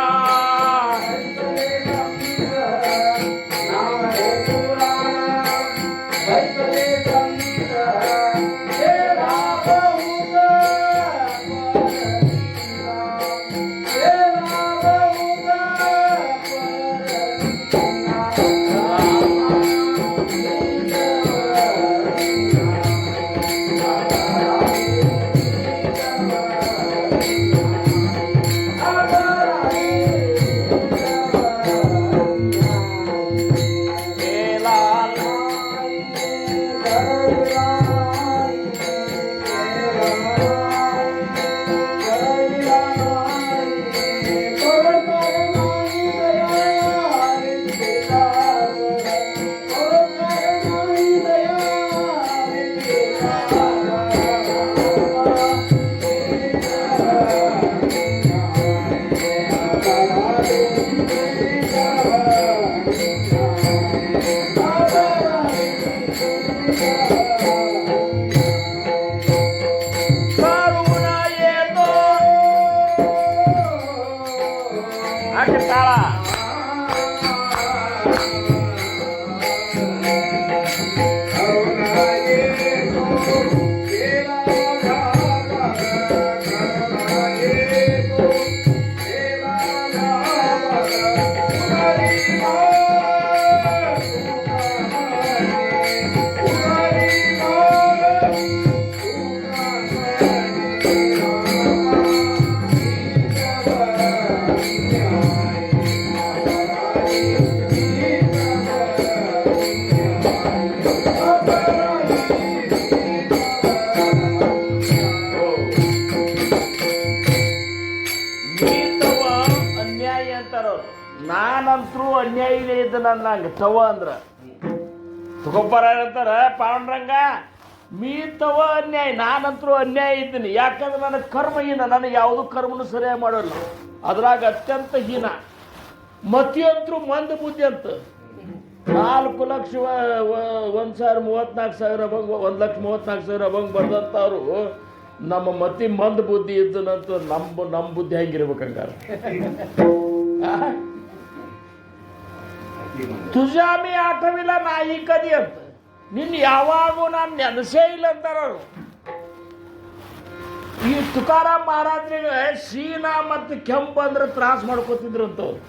Speaker 2: ನಾನಂತರೂ ಅನ್ಯಾಯಿನೇ ಇದ್ದ ನನ್ನ ತವ ಅಂದ್ರ ತಗೊಬ್ಬರ ಅಂತಾರ ಪಾಂಡ್ರಂಗ ಮೀ ತವ ಅನ್ಯಾಯ. ನಾನಂತರೂ ಅನ್ಯಾಯ ಇದ್ದೀನಿ, ಯಾಕಂದ್ರೆ ನನಗೆ ಕರ್ಮ ಹೀನ, ನನಗೆ ಯಾವುದೂ ಕರ್ಮನು ಸರಿಯಾಗಿ ಮಾಡೋಲ್ಲ. ಅದ್ರಾಗ ಅತ್ಯಂತ ಹೀನ ಮತಿಯಂತರೂ ಮಂದ ಬುದ್ಧಿ ಅಂತ 4 ಲಕ್ಷ 1,34,000 ಅವಂಗ 1,34,000 ಅವಂಗ ಬರ್ದಂಥವ್ರು ನಮ್ಮ ಮತಿ ಮಂದ ಬುದ್ಧಿ ಇದ್ದನಂತ ನಮ್ಮ ಬುದ್ಧಿ ಹೆಂಗಿರ್ಬೇಕಂಗಾರ. ತುಜಾಮಿ ಆಟವಿಲ್ಲ ನಾಯಿ ಕದಿ ಅಂತ ನಿನ್ನ ಯಾವಾಗೂ ನಾನು ನೆನಸೇ ಇಲ್ಲ ಅಂತಾರವ್ರು. ಈ ತುಕಾರಾಮ್ ಮಹಾರಾಜ್ರಿಗೆ ಶೀನ ಮತ್ತು ಕೆಂಪು ಅಂದ್ರೆ ತ್ರಾಸ ಮಾಡ್ಕೋತಿದ್ರು ಅಂತವ್ರು.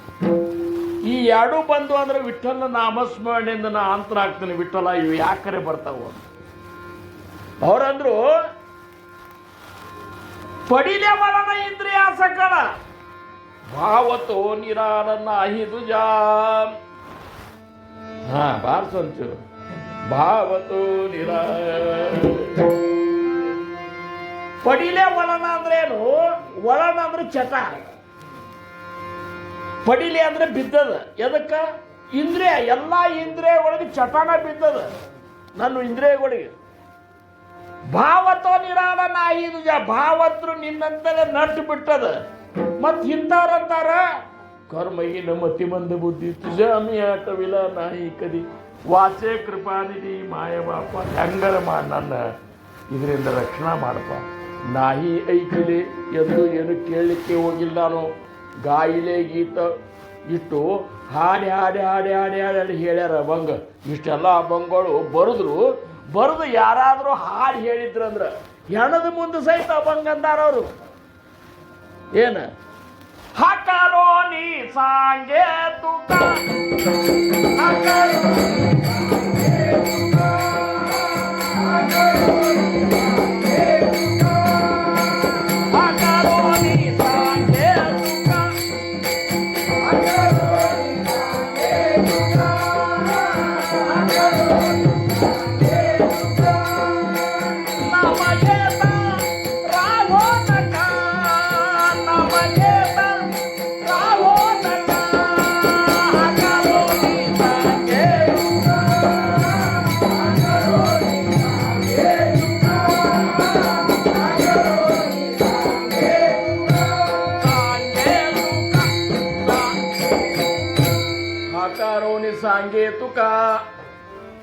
Speaker 2: ಈ ಎರಡೂ ಬಂದು ಅಂದ್ರೆ ವಿಠ್ಠಲ ನಾಮಸ್ಮರಣೆಯಿಂದ ನಾ ಅಂತರ ಆಗ್ತೀನಿ, ವಿಠ್ಠಲ ಇವು ಯಾಕರೆ ಬರ್ತಾವ. ಅವ್ರಂದ್ರು ಪಡಿಲೆ ಮರಣ ಇಂದ್ರಿಯ ಸಕಲ ಭಾವತೋ ನಿರಾಳನ್ನ ಅಹಿದುಜ. ಹಾ ಬಾರ್ಸಂಚು ಭಾವತೋ ನಿರಾ ಪಡಿಲೆ ಒಳನ ಅಂದ್ರೇನು? ಒಳನ ಅಂದ್ರೆ ಚಟ, ಪಡಿಲೆ ಅಂದ್ರೆ ಬಿದ್ದದ. ಎದಕ್ಕ? ಇಂದ್ರಿಯ, ಎಲ್ಲ ಇಂದ್ರಿಯ ಒಳಗೆ ಚಟನ ಬಿದ್ದದ ನನ್ನ ಇಂದ್ರಿಯಗಳಿಗೆ. ಭಾವತೋ ನಿರಾಳ ನಾಯಿದುಜ, ಭಾವತ್ರು ನಿನ್ನಂತಲೇ ನಟ್ಟು ಬಿಟ್ಟದ. ಮತ್ ಇಂಥವ್ರಂತಾರ ಕರ್ಮಗಿನ ಮತಿ ಮಂದ ಬುದ್ಧಿ ತುಜಾಮಿ ಆಟವಿಲ್ಲ ನಾಯಿ ಕದಿ ವಾಸೆ ಕೃಪಾನಿಧಿ ಮಾಯ ಬಾಪ. ಹೆಂಗರ ನನ್ನ ಇದರಿಂದ ರಕ್ಷಣಾ ಮಾಡಪ್ಪ. ನಾಯಿ ಐಕಿಲೆ ಎಂದು ಏನು ಕೇಳಲಿಕ್ಕೆ ಹೋಗಿಲ್ಲ ನಾನು. ಗಾಯಿಲೆ ಗೀತ ಇಟ್ಟು ಹಾಡಿ ಹಾಡಿ ಹಾಡಿ ಹಾಡಿ ಹಾಡಿ ಹೇಳ್ಯಾರ ಅಭಂಗ. ಇಷ್ಟೆಲ್ಲ ಅಭಂಗಗಳು ಬರೆದು ಯಾರಾದರೂ ಹಾಡು ಹೇಳಿದ್ರಂದ್ರೆ ಹೆಣದ ಮುಂದೆ ಸಹಿತ ಅಭಂಗ ಅಂದಾರವರು. ಏನು ಹಾಕಾರೋ ನೀ ಸಾಂಗೆ ತುಕ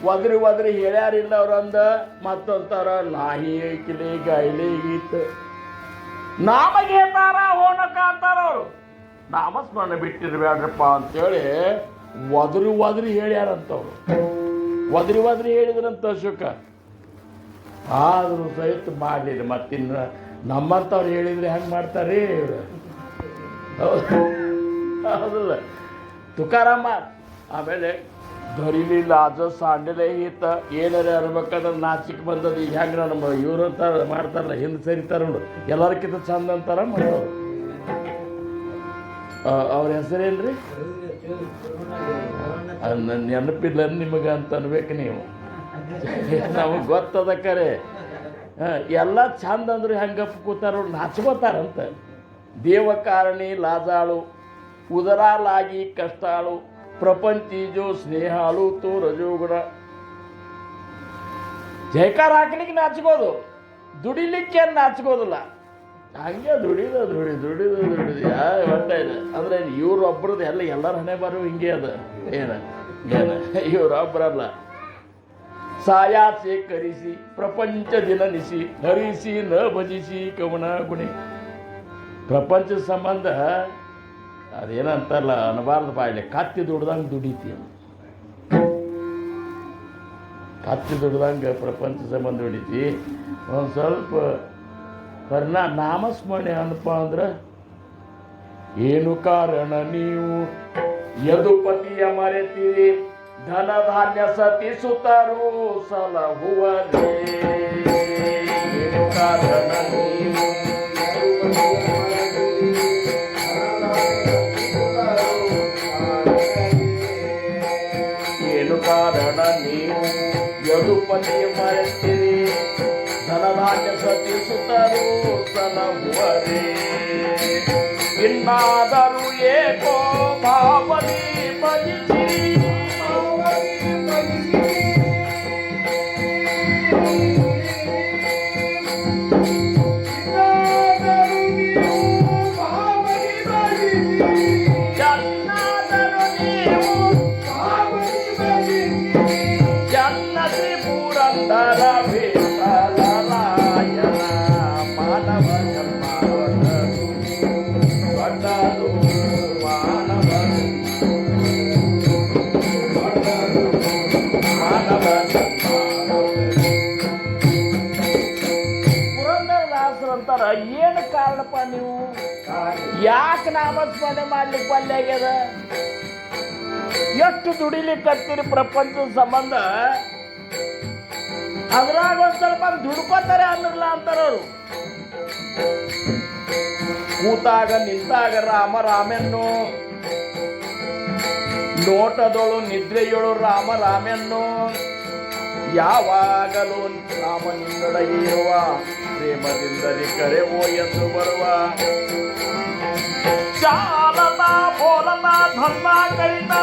Speaker 2: ಒದ್ರಿ ಹೇಳ್ಯಾರಿಲ್ಲ ಅವ್ರಂದ ಮತ್ತೊಂತಾರ ನಾಹಿ ಐಕಿಲಿ ಗಾಯಿಲೆ ಈಗಿತ್ತು ನಾಮಗೇತಾರ ಹೋನಕ ಅಂತಾರ ಅವರು ನಾಮಸ್ಮರಣೆ ಬಿಟ್ಟಿರ್ಬೇಡ್ರಪ್ಪ ಅಂತೇಳಿ ಒದ್ರಿ ಹೇಳ್ಯಾರಂತವ್ರು ಒದ್ರಿ ಹೇಳಿದ್ರಂತ ಅಶೋಕ ಆದರೂ ಸಹಿತ ಮಾಡಲಿಲ್ಲ ಮತ್ತಿನ್ನು ನಮ್ಮಂಥವ್ರು ಹೇಳಿದ್ರೆ ಹೆಂಗೆ ಮಾಡ್ತಾರೆ ಇವರು ಹೌದಲ್ಲ ತುಕಾರಾಮ ಆಮೇಲೆ ಧರಿಲಿಲ್ಲ ಅದು ಸಾಂಡಿಲೆ ಈತ ಏನಾರ ಅನ್ಬೇಕಾದ್ರೆ ನಾಚಿಕೆ ಬಂದದ್ದು ಈಗ ಹೆಂಗೆ ನಮ್ಮ ಇವ್ರು ಅಂತ ಮಾಡ್ತಾರಲ್ಲ ಹಿಂದೆ ಸರಿತಾರ ನೋಡು ಎಲ್ಲರಿಗಿಂತ ಚಂದ ಅಂತಾರ ಮಾಡೋರು ಅವ್ರ ಹೆಸರೇನ್ರಿ ನನ್ನ ನೆನಪಿಲ್ಲ ನಿಮಗೆ ಅಂತ ಅನ್ಬೇಕು ನೀವು ನಮಗೆ ಗೊತ್ತದ ಕರೆ ಎಲ್ಲ ಚಂದ ಅಂದ್ರೆ ಹೆಂಗಪ್ಪ ಕೂತಾರ ನಾಚ್ಕೋತಾರಂತ ದೇವಕಾರಣಿ ಲಾಜಾಳು ಉದರಾಲಾಗಿ ಕಷ್ಟಾಳು ಪ್ರಪಂಚೀಜೋ ಸ್ನೇಹಾಳು ತೋ ರಜೋಗುಣ ಜೈಕಾರ ಹಾಕ್ಲಿಕ್ಕೆ ನಾಚ್ಕೋದು ದುಡಿಲಿಕ್ಕೆ ನಾಚ್ಕೋದಿಲ್ಲ ಹಂಗೆ ದುಡಿದು ಹೊಟ್ಟೆ ಇದೆ ಅಂದರೆ ಇವ್ರೊಬ್ಬರದ್ದು ಎಲ್ಲರ ಹಣೆ ಬರೋ ಹಿಂಗೆ ಅದ ಏನು ಇವ್ರೊಬ್ಬರಲ್ಲ ಸಾಯಾಸೆ ಕರಿಸಿ ಪ್ರಪಂಚ ದಿನನಿಸಿ ಹರಿಸಿ ನ ಭಜಿಸಿ ಕವನ ಗುಣಿ ಪ್ರಪಂಚ ಸಂಬಂಧ ಅದೇನಂತಾರಲ್ಲ ಅನಬಾರ್ದು ಬಾಯಿಲೆ ಕತ್ತಿ ದುಡ್ದಂಗೆ ದುಡಿತಿ ಕತ್ತಿ ದುಡ್ದಂಗೆ ಪ್ರಪಂಚ ಸಂಬಂಧ ದುಡಿತಿ ಒಂದು ಸ್ವಲ್ಪ ನಾಮಸ್ಮರಣೆ ಅನ್ಪ ಅಂದ್ರೆ ಏನು ಕಾರಣ ನೀವು ಯದುಪತಿಯ ಮರೆತಿರಿ ಧನ ಧಾನ್ಯ ಸತಿ ಸುತರು ಸಲಹುವರೇ ಏನು ಕಾರಣ ನೀವು ಏನು ಕಾರಣ ನೀವು ಯದುಪತಿಯ ಮರೆತಿರಿ ಧನಧಾನ್ಯ ಸತಿ ಸುತರು ಸಲಹುವರೇ ಇನ್ನಾದರೂ ಏಕೋ ಭಾವನೆ ಭಜಿಸಿರಿ ಜನ್ನತಿ ಪುರಂದರ ಅಂತಾರ ಏನು ಕಾರಣಪ್ಪ ನೀವು ಯಾಕೆ ನಾಮಸ್ಮರಣೆ ಮಾಡ್ಲಿಕ್ಕೆ ಒಲ್ಲೆ ಆಗ್ಯದ ಎಷ್ಟು ದುಡಿಲಿಕ್ಕತ್ತೀರಿ ಪ್ರಪಂಚದ ಸಂಬಂಧ ಅದ್ರಾಗ ಒಂದ್ ಸ್ವಲ್ಪ ದುಡ್ಕೋತಾರೆ ಅನ್ನಲ್ಲ ಅಂತಾರವ್ರು ಕೂತಾಗ ನಿಂತಾಗ ರಾಮ ರಾಮೆನ್ನು ನೋಟದೊಳು ನಿದ್ರೆಯೊಳು ರಾಮ ರಾಮೆನ್ನು ಯಾವಾಗಲೂ ರಾಮ ನಿನ್ನೊಳಗೆ ಇರುವ ಪ್ರೇಮದಿಂದಲೇ ಕರೆವೋ ಎಂದು ಬರುವ ಚಾಲನ ಬೋಲನ ಧರ್ಮ ಕರಿತ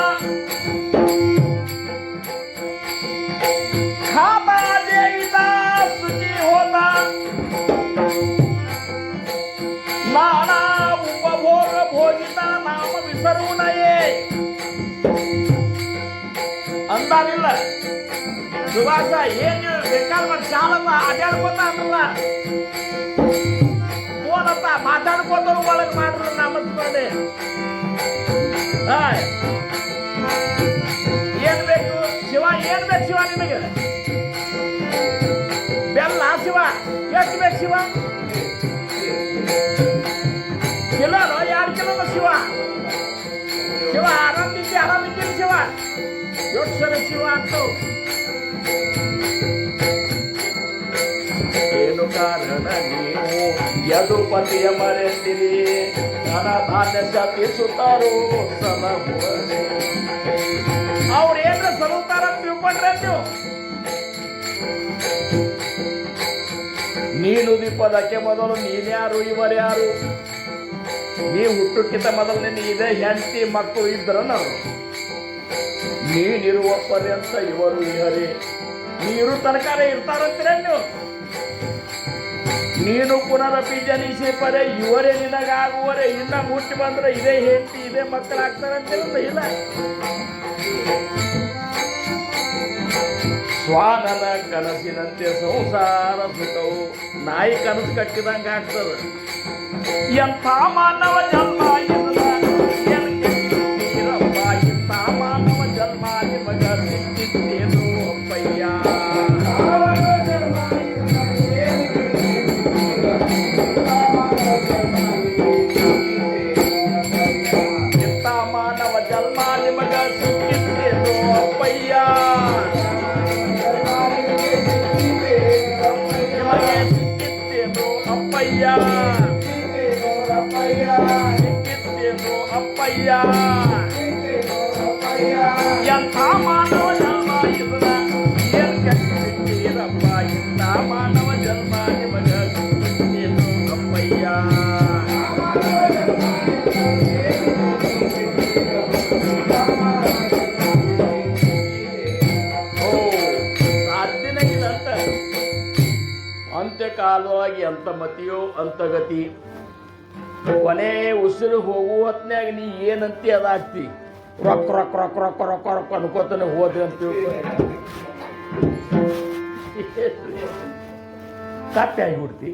Speaker 2: ಖಾತಾ ದೇವಿತ ಸುಚಿ ಹೋದ ನಾನಾ ಉಪಭೋಗ ಭೋಗಿತ ನಾಮ ವಿಸರುಣಯೇ ಅಂದಾರಿಲ್ಲ ಸುಭಾಷ ಏನು ಬೇಕಾದ್ರೆ ಚಾಲನ ಅಡ್ಯಾಡ್ಕೋತ ಅಂದ್ರಲ್ಲ ಫೋನತ್ತ ಮಾತಾಡ್ಕೋತವ್ರು ಒಳಗೆ ಮಾಡ್ರಿ ನಾಮಸ್ಮರಣೆ ಏನ್ ಬೇಕು ಶಿವ ಏನ್ ಬೇಕು ಶಿವ ನಿಮಗೆ ಬೆಲ್ಲ ಶಿವ ಎಷ್ಟು ಬೇಕು ಶಿವ ಕಿಲೋ 2 ಕಿಲೋ ಶಿವ ಶಿವ ಆರಾಮಿದ್ದೀರಿ ಶಿವ ಎಷ್ಟು ಸರಿ ಶಿವ ಆಗ್ತವು ಏನು ಕಾರಣ ನೀವು ಯದುಪತಿಯ ಮರೆತಿರಿ ಧನ ಧಾನ್ಯ ಸತಿ ಸುತ್ತರು ಸಲಹುವರೇ ಅವ್ರು ಏನ್ರ ಸಲುತ್ತಾರ ತಿಳ್ಕೊಂಡ್ರೆ ನೀವು ನೀನು ದೀಪದಕ್ಕೆ ಮೊದಲು ನೀನ್ಯಾರು ಇವರ್ಯಾರು ನೀವು ಹುಟ್ಟಕ್ಕಿಂತ ಮೊದಲು ನಿನ್ನ ಇದೇ ಹೆಂಡತಿ ಮಕ್ಕಳು ಇದ್ರ ನಾವು ನೀನಿರುವ ಪರ್ಯಂತ ಇವರು ಇಹರಿ ನೀರು ತನಕ ಇರ್ತಾರಂತೀರ ನೀವು ನೀನು ಪುನರಪಿ ಜನಿಸಿ ಪರೆ ಇವರೇ ನಿನಗಾಗುವರೆ ಇನ್ನ ಮುಟ್ಟಿ ಬಂದ್ರೆ ಇದೇ ಹೆಂಡತಿ ಇದೇ ಮಕ್ಕಳಾಗ್ತಾರಂತೀರ ಇಲ್ಲ ಶ್ವಾನನ ಕನಸಿನಂತೆ ಸಂಸಾರ ಸುಖವು ನಾಯಿ ಕನಸು ಕಟ್ಟಿದಂಗೆ ಆಗ್ತದ. ಎಂಥ ಮಾನವ ಜನ್ಮ ಇಲ್ಲ ಎನ್ನಿರಪ್ಪ, ಇಂಥ ಮಾನವ ಜನ್ಮ ನಿಮಗ ಸಿಕ್ಕಿದ್ದೇನು ಅಪ್ಪಯ್ಯ. ಇಂಥ ಮಾನವ ಜನ್ಮ ನಿಮಗ ಸಿಕ್ಕಿದ್ದೇನು ಅಪ್ಪಯ್ಯ. ನಿಮಗೆ ಸಿಕ್ಕಿದ್ದೇನು ಅಪ್ಪಯ್ಯ, ಸಿಕ್ಕಿದ್ದೇನು ಅಪ್ಪಯ್ಯ. ಎಂಥ ಮಾನವ ಜನ್ಮ ಇಲ್ಲ ಏನ್ ಕಟ್ಟಿದ್ದೀರಪ್ಪ, ಇಂಥ ಮಾನವ ಜನ್ಮ ನಿಮಗ ಸಿಕ್ಕಿದ್ದೇನು ಅಪ್ಪಯ್ಯ. ಸಾಧ್ಯನೇ ಇಲ್ಲ ಅಂತ. ಅಂತ್ಯಕಾಲವಾಗಿ ಅಂತ ಮತಿಯೋ ಅಂತಗತಿ. ಕೊನೆ ಉಸಿರು ಹೋಗುವ ಹೊತ್ನ್ಯಾಗ ನೀ ಏನಂತಿ ಅದಾಗ್ತಿ. ರೊಕ್ಕ ರೊಕ್ಕ ರೊಕ್ಕ ರೊಕ್ಕ ರೊಕ್ಕ ರೊಕ್ಕ ಅನ್ಕೋತಾನೆ ಹೋದೆ ಅಂತ ಕಪ್ಪೆ ಆಗಿಬಿಡ್ತಿ.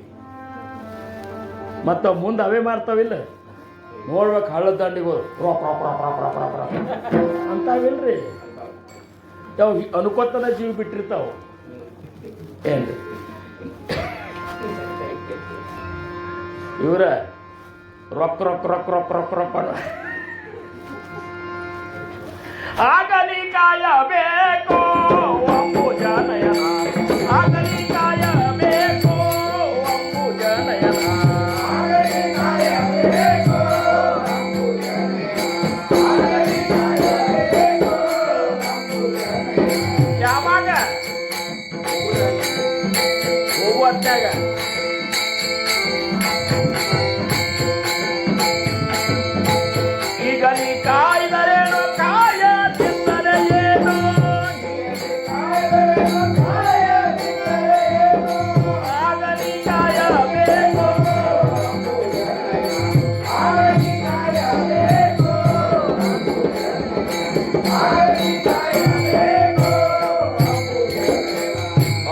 Speaker 2: ಮತ್ತು ಮುಂದೆ ಅವೇ ಮಾಡ್ತಾವಿಲ್ಲ, ನೋಡ್ಬೇಕು ಹಳ್ಳದ ದಂಡಿಗೆ ಹೋದು ರೊಕ್ಕ ರೊಕ್ಕ ರೊಕ್ಕ ರೊಕ್ಕ ರೊಕ್ಕ ರೊಕ್ಕ ರೊಕ್ಕ ಅಂತಾವಿಲ್ರಿ. ಅವು ಅನ್ಕೋತಾನೆ ಜೀವ ಬಿಟ್ಟಿರ್ತಾವ. ಏನ್ರಿ ಇವ್ರ ರೊಕ್ಕ ರೊಕ್ಕ ರೊಕ್ಕ ರೊಕ್ಕ ರೊಕ್ಕ ರೊಕ್ಕ ಆಗಲಿ ಕಾಯಬೇಕು ಅಂಬುಜನಯನ, ಆಗಲಿ ಕಾಯಬೇಕು ಅಂಬುಜನಯನ, ಯಾವಾಗ ಹೋಗುವತ್ನಾಗ ಈಗ ನೀ ಕಾಯ್ದರೇನು ಕಾಯ ತಿಂದರೆ ಏನು, ಆಗಲಿ ಕಾಯಬೇಕು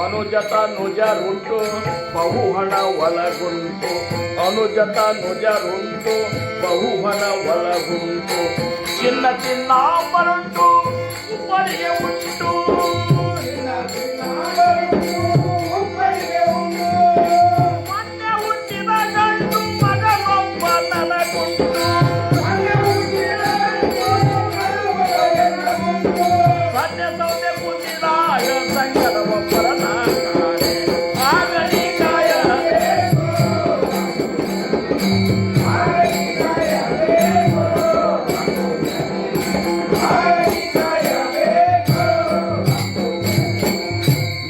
Speaker 2: ಅನುಜತ ನುಜರುಂಟು ಬಹು ಹಣ ಒಳಗುಂಟು, ಅನುಜತ ನುಜರುಂಟು ಬಹು ಹಣ ಒಳಗುಂಟು, ಚಿನ್ನ ಚಿನ್ನಾಭರಣುಂಟು ಉಪ್ಪರಿಗೆ ಉಂಟು, ಮೊನ್ನೆ ಹುಟ್ಟಿದ ಗಂಡು ಮಗನೊಬ್ಬ ನನಗುಂಟು, ಸದ್ಯ ಸೌದೆ ಕುಂದಿದಾಗ ಸಂಗದ ಒಬ್ಬರನ ಕಾಣೆ. ಆಗಲಿ ಕಾಯಬೇಕು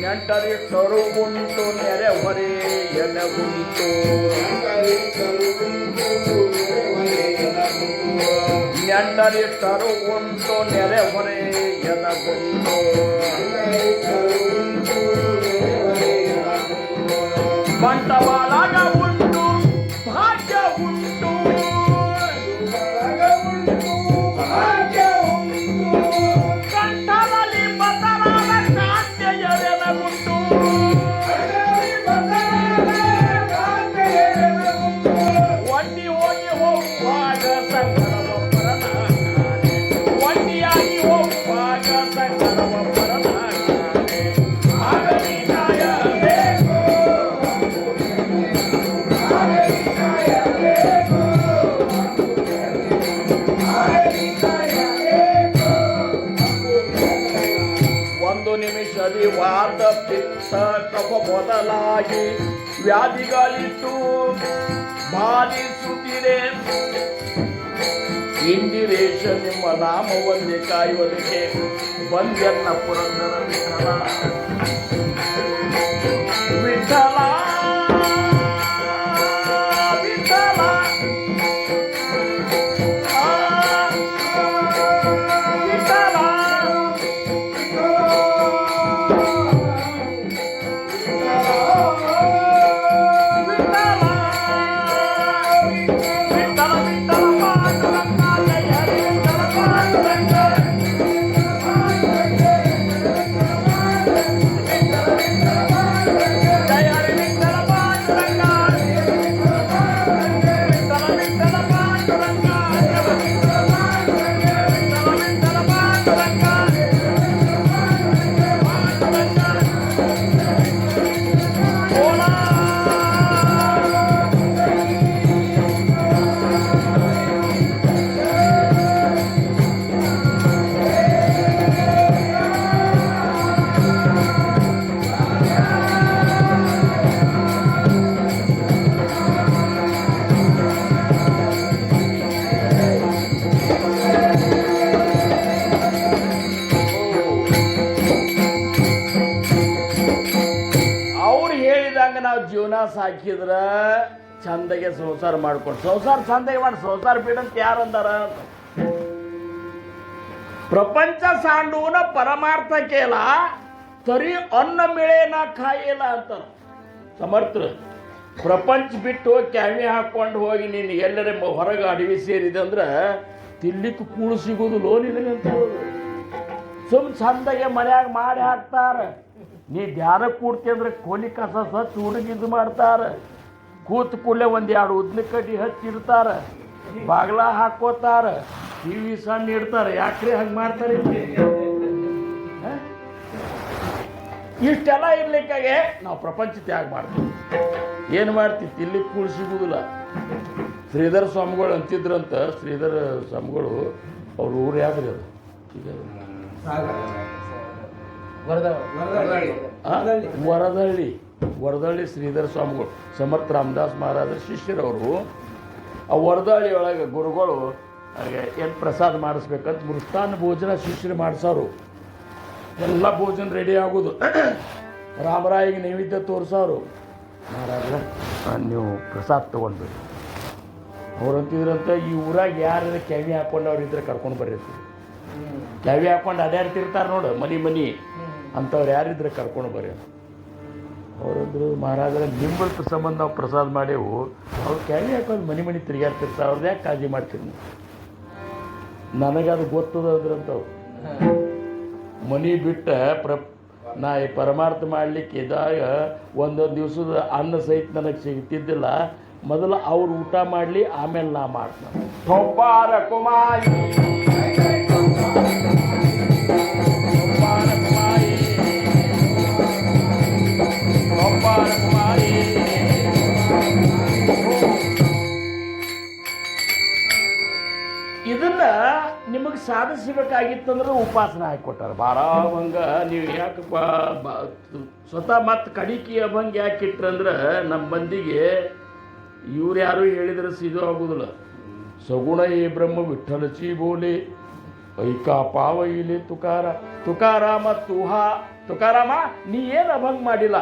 Speaker 2: ನೆಂಟರಿಟ್ಟರು ಉಂಟು ನೆರೆ ಹೊರೆ ಎನಗುಂಟು, ನೆಂಟರಿಟ್ಟರು ಉಂಟು ನೆರೆ ಹೊರೆ ಎನಗುಂಟು, ಬಂಟವಾಳಗ ಉಂಟು ಭಾಗ್ಯ ಉಂಟು, ಕಂಠದಲ್ಲಿ ಬದಲಾದ ಕಾಂತೆಯರೆನಗುಂಟು, ಒಡ್ಡಿ ಹೋಗಿ ಹೋಗುವಾಗ ಸಂಗಡವೊಬ್ಬರನ ಕಾಣೆ, ಒಡ್ಡಿಯಾಗಿ ಹೋಗುವಾಗ ಸಂಗಡವೊಬ್ಬರನ ಕಾಣೆ. ಆಗಲಿ ಕಾಯಬೇಕು ಒಂದು ನಿಮಿಷದಿ ವಾದ ಪಿತ್ತ ಕಫ ಮೊದಲಾಗಿ ವ್ಯಾಧಿಗಳಿತ್ತು ಬಾಧಿಸುತ್ತಿದೆ. ಇಂದಿರೇಶ ನಿಮ್ಮ ನಾಮವನ್ನೇ ಕಾಯುವುದಕ್ಕೆ ಬಂದೆನ್ನ ಪುರಂದರ ವಿಠಲ ವಿಠಲ ವಿಠಲ ವಿಠಲ ನಾವು ಜೀವನ ಸಾಕಿದ್ರೆ ಚಂದಗೆ ಸಂಸಾರ ಮಾಡ್ಕೊಂಡು ಸಂಸಾರ ಚಂದಗೆ ಮಾಡಿ ಸಂಸಾರ ಬಿಡಂತ ಯಾರು ಅಂದಾರ? ಪ್ರಪಂಚ ಸಾಂಡುವನ ಪರಮಾರ್ಥ ಕೇಳ ತರಿ ಅನ್ನ ಮಿಳೇನ ಖಾಯಿಲ್ಲ ಅಂತಾರ ಸಮರ್ಥರು. ಪ್ರಪಂಚ ಬಿಟ್ಟು ಕ್ಯಾವಿ ಹಾಕ್ಕೊಂಡು ಹೋಗಿ ನೀನು ಎಲ್ಲರೇ ಹೊರಗೆ ಅಡವಿ ಸೇರಿದೆ ಅಂದ್ರೆ ತಿನ್ಲಿಕ್ಕೆ ಕೂಳು ಸಿಗೋದು ನಿನಗೆ ಅಂತ ಸುಮ್ ಚಂದಾಗೆ ಮನ್ಯಾಗ ಮಾಡಿ ಹಾಕ್ತಾರ. ನೀ ಧ್ಯಾನ ಕೂಡ್ತಿ ಅಂದ್ರೆ ಕೋಲಿ ಕಸ ಸ್ವಚ್ಛ ಹುಡುಗಿದ್ದು ಮಾಡ್ತಾರ. ಕೂತು ಕೂಡಲೇ ಒಂದು 2 ಉದ್ನ ಕಡ್ಡಿ ಹಚ್ಚಿರ್ತಾರ, ಬಾಗ್ಲ ಹಾಕೋತಾರ, ಟಿವಿ ಸಣ್ಣ ಇಡ್ತಾರೆ. ಯಾಕ್ರಿ ಹಂಗೆ ಮಾಡ್ತಾರೆ? ಇಷ್ಟೆಲ್ಲ ಇರ್ಲಿಕ್ಕಾಗೆ ನಾವು ಪ್ರಪಂಚ ತ್ಯಾಗ ಮಾಡ್ತೀವಿ. ಏನು ಮಾಡ್ತೀವಿ? ಇಲ್ಲಿ ಕೂಳು ಸಿಗುವುದಿಲ್ಲ. ಶ್ರೀಧರ ಸ್ವಾಮಿಗಳು ಅಂತಿದ್ರಂತ. ಶ್ರೀಧರ ಸ್ವಾಮಿಗಳು ಅವ್ರ ಊರು ಯಾವ್ದ್ರಿ ಅದು? ಈಗ ವರದಳ್ಳಿ ಶ್ರೀಧರ ಸ್ವಾಮಿಗಳು ಸಮರ್ಥ ರಾಮದಾಸ್ ಮಹಾರಾಜರ ಶಿಷ್ಯರವರು. ಆ ವರದಳ್ಳಿ ಒಳಗೆ ಗುರುಗಳು ಏನು ಪ್ರಸಾದ ಮಾಡಿಸ್ಬೇಕಂತ ಮೃಷ್ಟಾನ್ನ ಭೋಜನ ಶಿಷ್ಯರು ಮಾಡಿಸೋರು. ಎಲ್ಲ ಭೋಜನ ರೆಡಿ ಆಗೋದು. ರಾಮರಾಯಿಗೆ ನೈವೇದ್ಯ ತೋರಿಸೋರು. ಮಹಾರಾಜ ನೀವು ಪ್ರಸಾದ ತೊಗೊಂಡು ಅವ್ರು ಅಂತಿದ್ರಂತ, ಈ ಊರಾಗ ಯಾರು ಕ್ಯಾವಿ ಹಾಕ್ಕೊಂಡು ಅವ್ರು ಇದ್ರೆ ಕರ್ಕೊಂಡು ಬರ್ರಿ. ಕ್ಯಾವಿ ಹಾಕ್ಕೊಂಡು ಅಡ್ಯಾಡ್ತಿರ್ತಾರೆ ನೋಡು ಮನಿ ಅಂಥವ್ರು ಯಾರಿದ್ರೆ ಕರ್ಕೊಂಡು ಬರ್ರಿ. ಅವರಂದ್ರು, ಮಹಾರಾಜರ ನಿಂಬಳ ಸಂಬಂಧ ನಾವು ಪ್ರಸಾದ ಮಾಡೇವು, ಅವ್ರು ಕ್ಯಾವಿ ಹಾಕೊಂಡು ಮನಿ ತಿರುಗಾಡ್ತಿರ್ತಾರೆ, ಅವ್ರದ್ದು ಯಾಕೆ ಕಾಳಜಿ ಮಾಡ್ತೀನಿ? ನನಗದು ಗೊತ್ತದ ಅದ್ರಂತವು. ಮನಿ ಬಿಟ್ಟ ನಾ ಈ ಪರಮಾರ್ಥ ಮಾಡಲಿಕ್ಕೆ ಇದ್ದಾಗ ಒಂದೊಂದು ದಿವಸದ ಅನ್ನ ಸಹಿತ ನನಗೆ ಸಿಗ್ತಿದ್ದಿಲ್ಲ. ಮೊದಲು ಅವ್ರು ಊಟ ಮಾಡಲಿ, ಆಮೇಲೆ ನಾ ಮಾಡ್ತೀನಿ. ಒಬ್ಬಾರ ಕುಮಾರಿ ಇದನ್ನ ನಿಮಗೆ ಸಾಧಿಸಬೇಕಾಗಿತ್ತಂದ್ರೆ ಉಪಾಸನೆ ಹಾಕಿಕೊಟ್ಟಾರ. ಭಾರವಂಗ ನೀವು ಯಾಕೆ ಸ್ವತಃ ಮತ್ತು ಕಡಿಕಿ ಅಭಂಗ ಯಾಕೆ ಇಟ್ರಂದ್ರೆ ನಮ್ಮ ಮಂದಿಗೆ ಇವ್ರು ಯಾರು ಹೇಳಿದ್ರೆ ಸಿದು ಆಗೋದಿಲ್ಲ. ಸಗುಣ ಏ ಬ್ರಹ್ಮ ವಿಠಲಚಿ ಬೋಲೆ ಐಕಾ ಪಾವ ಇಲೆ ತುಕಾರಾಮ ತುಕಾರಾಮ ನೀ ಏನು ಅಭಂಗ ಮಾಡಿಲ್ಲ.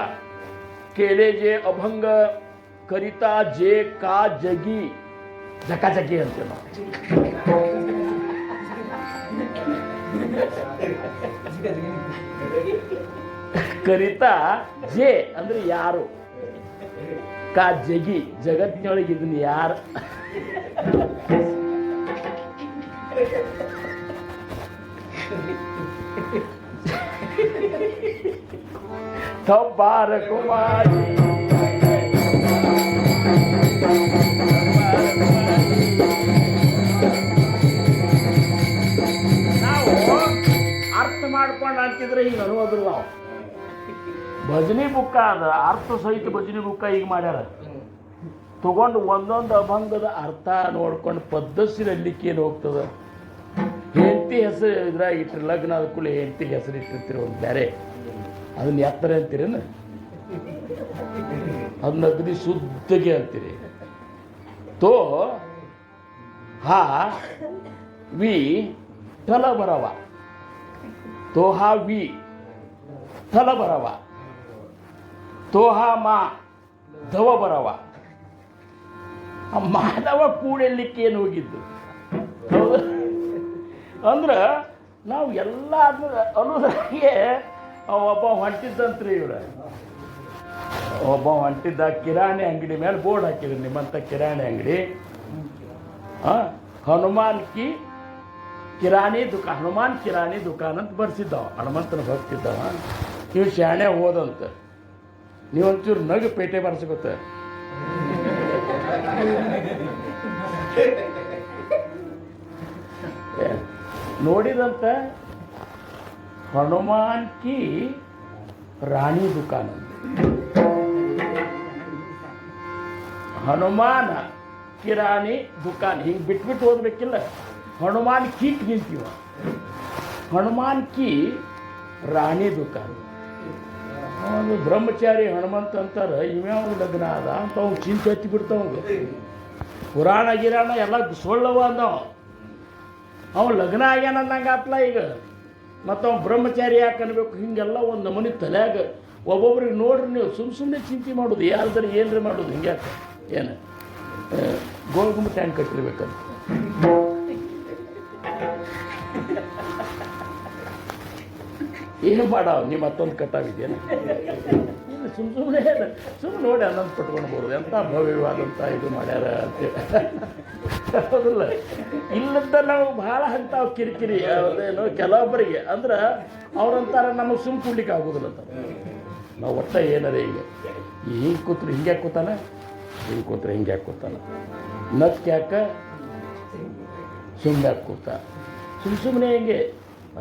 Speaker 2: ಕೇಲೆ ಜೆ ಅಭಂಗ ಕರಿತಾ ಜೆ ಕಾ ಜಗಿ ಜಗಿ ಅಂತ ನಾವು ಕರಿತಾ ಜೆ ಅಂದ್ರೆ ಯಾರು, ಕಾ ಜಗಿ ಜಗತ್ತಿನೊಳಗೆ ಇದನ್ನ ಯಾರು ತಬ್ಬಾರ ಕುಮಾರಿ ನಾವು ಅರ್ಥ ಮಾಡ್ಕೊಂಡು ಅಂತಿದ್ರೆ ಈಗ ಅನುವಾದ್ರು. ನಾವು ಭಜನಿ ಬುಕ್ಕ ಅದ ಅರ್ಥ ಸಹಿತ ಭಜನಿ ಬುಕ್ಕ ಈಗ ಮಾಡ್ಯಾರ. ತಗೊಂಡು ಒಂದೊಂದು ಅಭಂಗದ ಅರ್ಥ ನೋಡ್ಕೊಂಡು ಪದ್ಧತಿರಲ್ಲಿಕ್ಕೆ ಏನು ಹೋಗ್ತದೆ. ಹೆಂಡತಿ ಹೆಸರು ಇದ್ರಾಗ ಇಟ್ಟರೆ ಲಗ್ನ ಆದ ಕೂಡಲೇ ಹೆಂಡತಿಗೆ ಹೆಸರು ಇಟ್ಟಿರ್ತೀರಿ ಒಂದು ಬೇರೆ, ಅದನ್ನ ಎತ್ತರ ಅಂತೀರೇನು? ಅದನ್ನ ಅಗದಿ ಶುದ್ಧಗೆ ಅಂತೀರಿ. ತೋ ಹಾ ವಿ ಥಲ ಬರವ, ತೋಹಾ ವಿ ಥಲ ಬರವ, ತೋಹಾ ಮಾ ಧವ ಬರವ. ಆ ಮಾನವ ಕೂಡಲಿಕ್ಕೆ ಏನು ಹೋಗಿದ್ದು ಅಂದ್ರೆ ನಾವು ಎಲ್ಲ ಅನ್ನೋದಾಗೆ ಒಬ್ಬ ಹೊಂಟಿದ್ದಂತ್ರಿ. ಒಬ್ಬ ಹೊಂಟಿದ್ದ ಕಿರಾಣಿ ಅಂಗಡಿ ಮೇಲೆ ಬೋರ್ಡ್ ಹಾಕಿದ್ರು, ನಿಮ್ಮಂಥ ಕಿರಾಣಿ ಅಂಗಡಿ ಹನುಮಾನ್ ಕಿರಾಣಿ ದುಕಾನ್ ಅಂತ ಬರ್ಸಿದ್ದವ. ಹನುಮಂತನ ಭಕ್ತಿದ್ದವ. ನೀವು ಶಾಣೆ ಹೋದಂತ ನೀವೊಂಚೂರು ನಗು ಪೇಟೆ ಬರ್ಸ್ಕೊತ ನೋಡಿದಂತ ಹನುಮಾನ್ ಕಿ ರಾಣಿ ದುಕಾನ್ ಅಂತ. ಹನುಮಾನ ಕಿರಾಣಿ ದುಕಾನ್ ಹಿಂಗೆ ಬಿಟ್ಬಿಟ್ಟು ಓದಬೇಕಿಲ್ಲ. ಹನುಮಾನ್ ಕೀಕ್ ನಿಂತೀವ, ಹನುಮಾನ್ ಕಿ ರಾಣಿ ದುಕಾನ್. ಅವನು ಬ್ರಹ್ಮಚಾರಿ ಹನುಮಂತ ಅಂತಾರೆ. ಇವ್ಯಾವ ಲಗ್ನ ಅದ ಅಂತ ಅವ್ನು ಚಿಂತೆ ಹತ್ತಿ ಬಿಡ್ತಾವ. ಪುರಾಣ ಗಿರಾಣ ಎಲ್ಲ ಸುಳ್ಳವ ಅಂದವ. ಅವ್ನು ಲಗ್ನ ಆಗ್ಯಾನ ಅಂದಂಗೆ ಆತ್ಲ ಈಗ. ಮತ್ತು ಅವ್ನು ಬ್ರಹ್ಮಚಾರಿ ಯಾಕೆ ಅನ್ಬೇಕು? ಹಿಂಗೆಲ್ಲ ಒಂದು ನಮೂನಿ ತಲೆಯಾಗ ಒಬ್ಬೊಬ್ರಿಗೆ ನೋಡ್ರಿ ನೀವು ಸುಮ್ಮನೆ ಚಿಂತೆ ಮಾಡೋದು ಯಾರ್ದಾರು ಏನ್ರಿ ಮಾಡೋದು ಹಿಂಗ್ಯಾಕೆ ಏನು ಗೋಲ್ಗುಂಬ ಟ್ಯಾಂಕ್ ಕಟ್ಟಿರ್ಬೇಕಂತ ಏನು ಮಾಡಾವ ನೀವು ಮತ್ತೊಂದು ಕಟ್ಟಾಗಿದೆಯೇನು ಸುಮ್ಮನೆ ನೋಡಿ ಅನ್ನೊಂದು ಪಟ್ಕೊಂಡು ಎಂಥ ಭವ್ಯವಾದಂಥ ಇದು ಮಾಡ್ಯಾರ ಅಂತೇಳಿ ಹೌದಿಲ್ಲ ಇಲ್ಲದ ನಾವು ಭಾಳ ಅಂಥವು ಕಿರಿಕಿರಿ ಅದೇನು ಕೆಲವೊಬ್ಬರಿಗೆ ಅಂದ್ರೆ ಅವ್ರಂತಾರೆ ನಮಗೆ ಸುಮ್ಮ ಕೂಡ್ಲಿಕ್ಕೆ ಆಗೋದಿಲ್ಲ ಅಂತ ನಾವು ಒಟ್ಟ ಏನಾರೇ ಹಿಂಗೆ ಕೂತ್ರೆ ಹಿಂಗೆ ಯಾಕೆ ಕೂತಾನ ಹಿಂಗೆ ಕೂತ್ರೆ ಹಿಂಗೆ ಯಾಕೆ ಕೂತಾನ ನಕ್ಕೆ ಯಾಕೆ ಸುಮ್ಮನೆ ಯಾಕೆ ಕೂತ ಸುಮ್ಮನೆ ಹಿಂಗೆ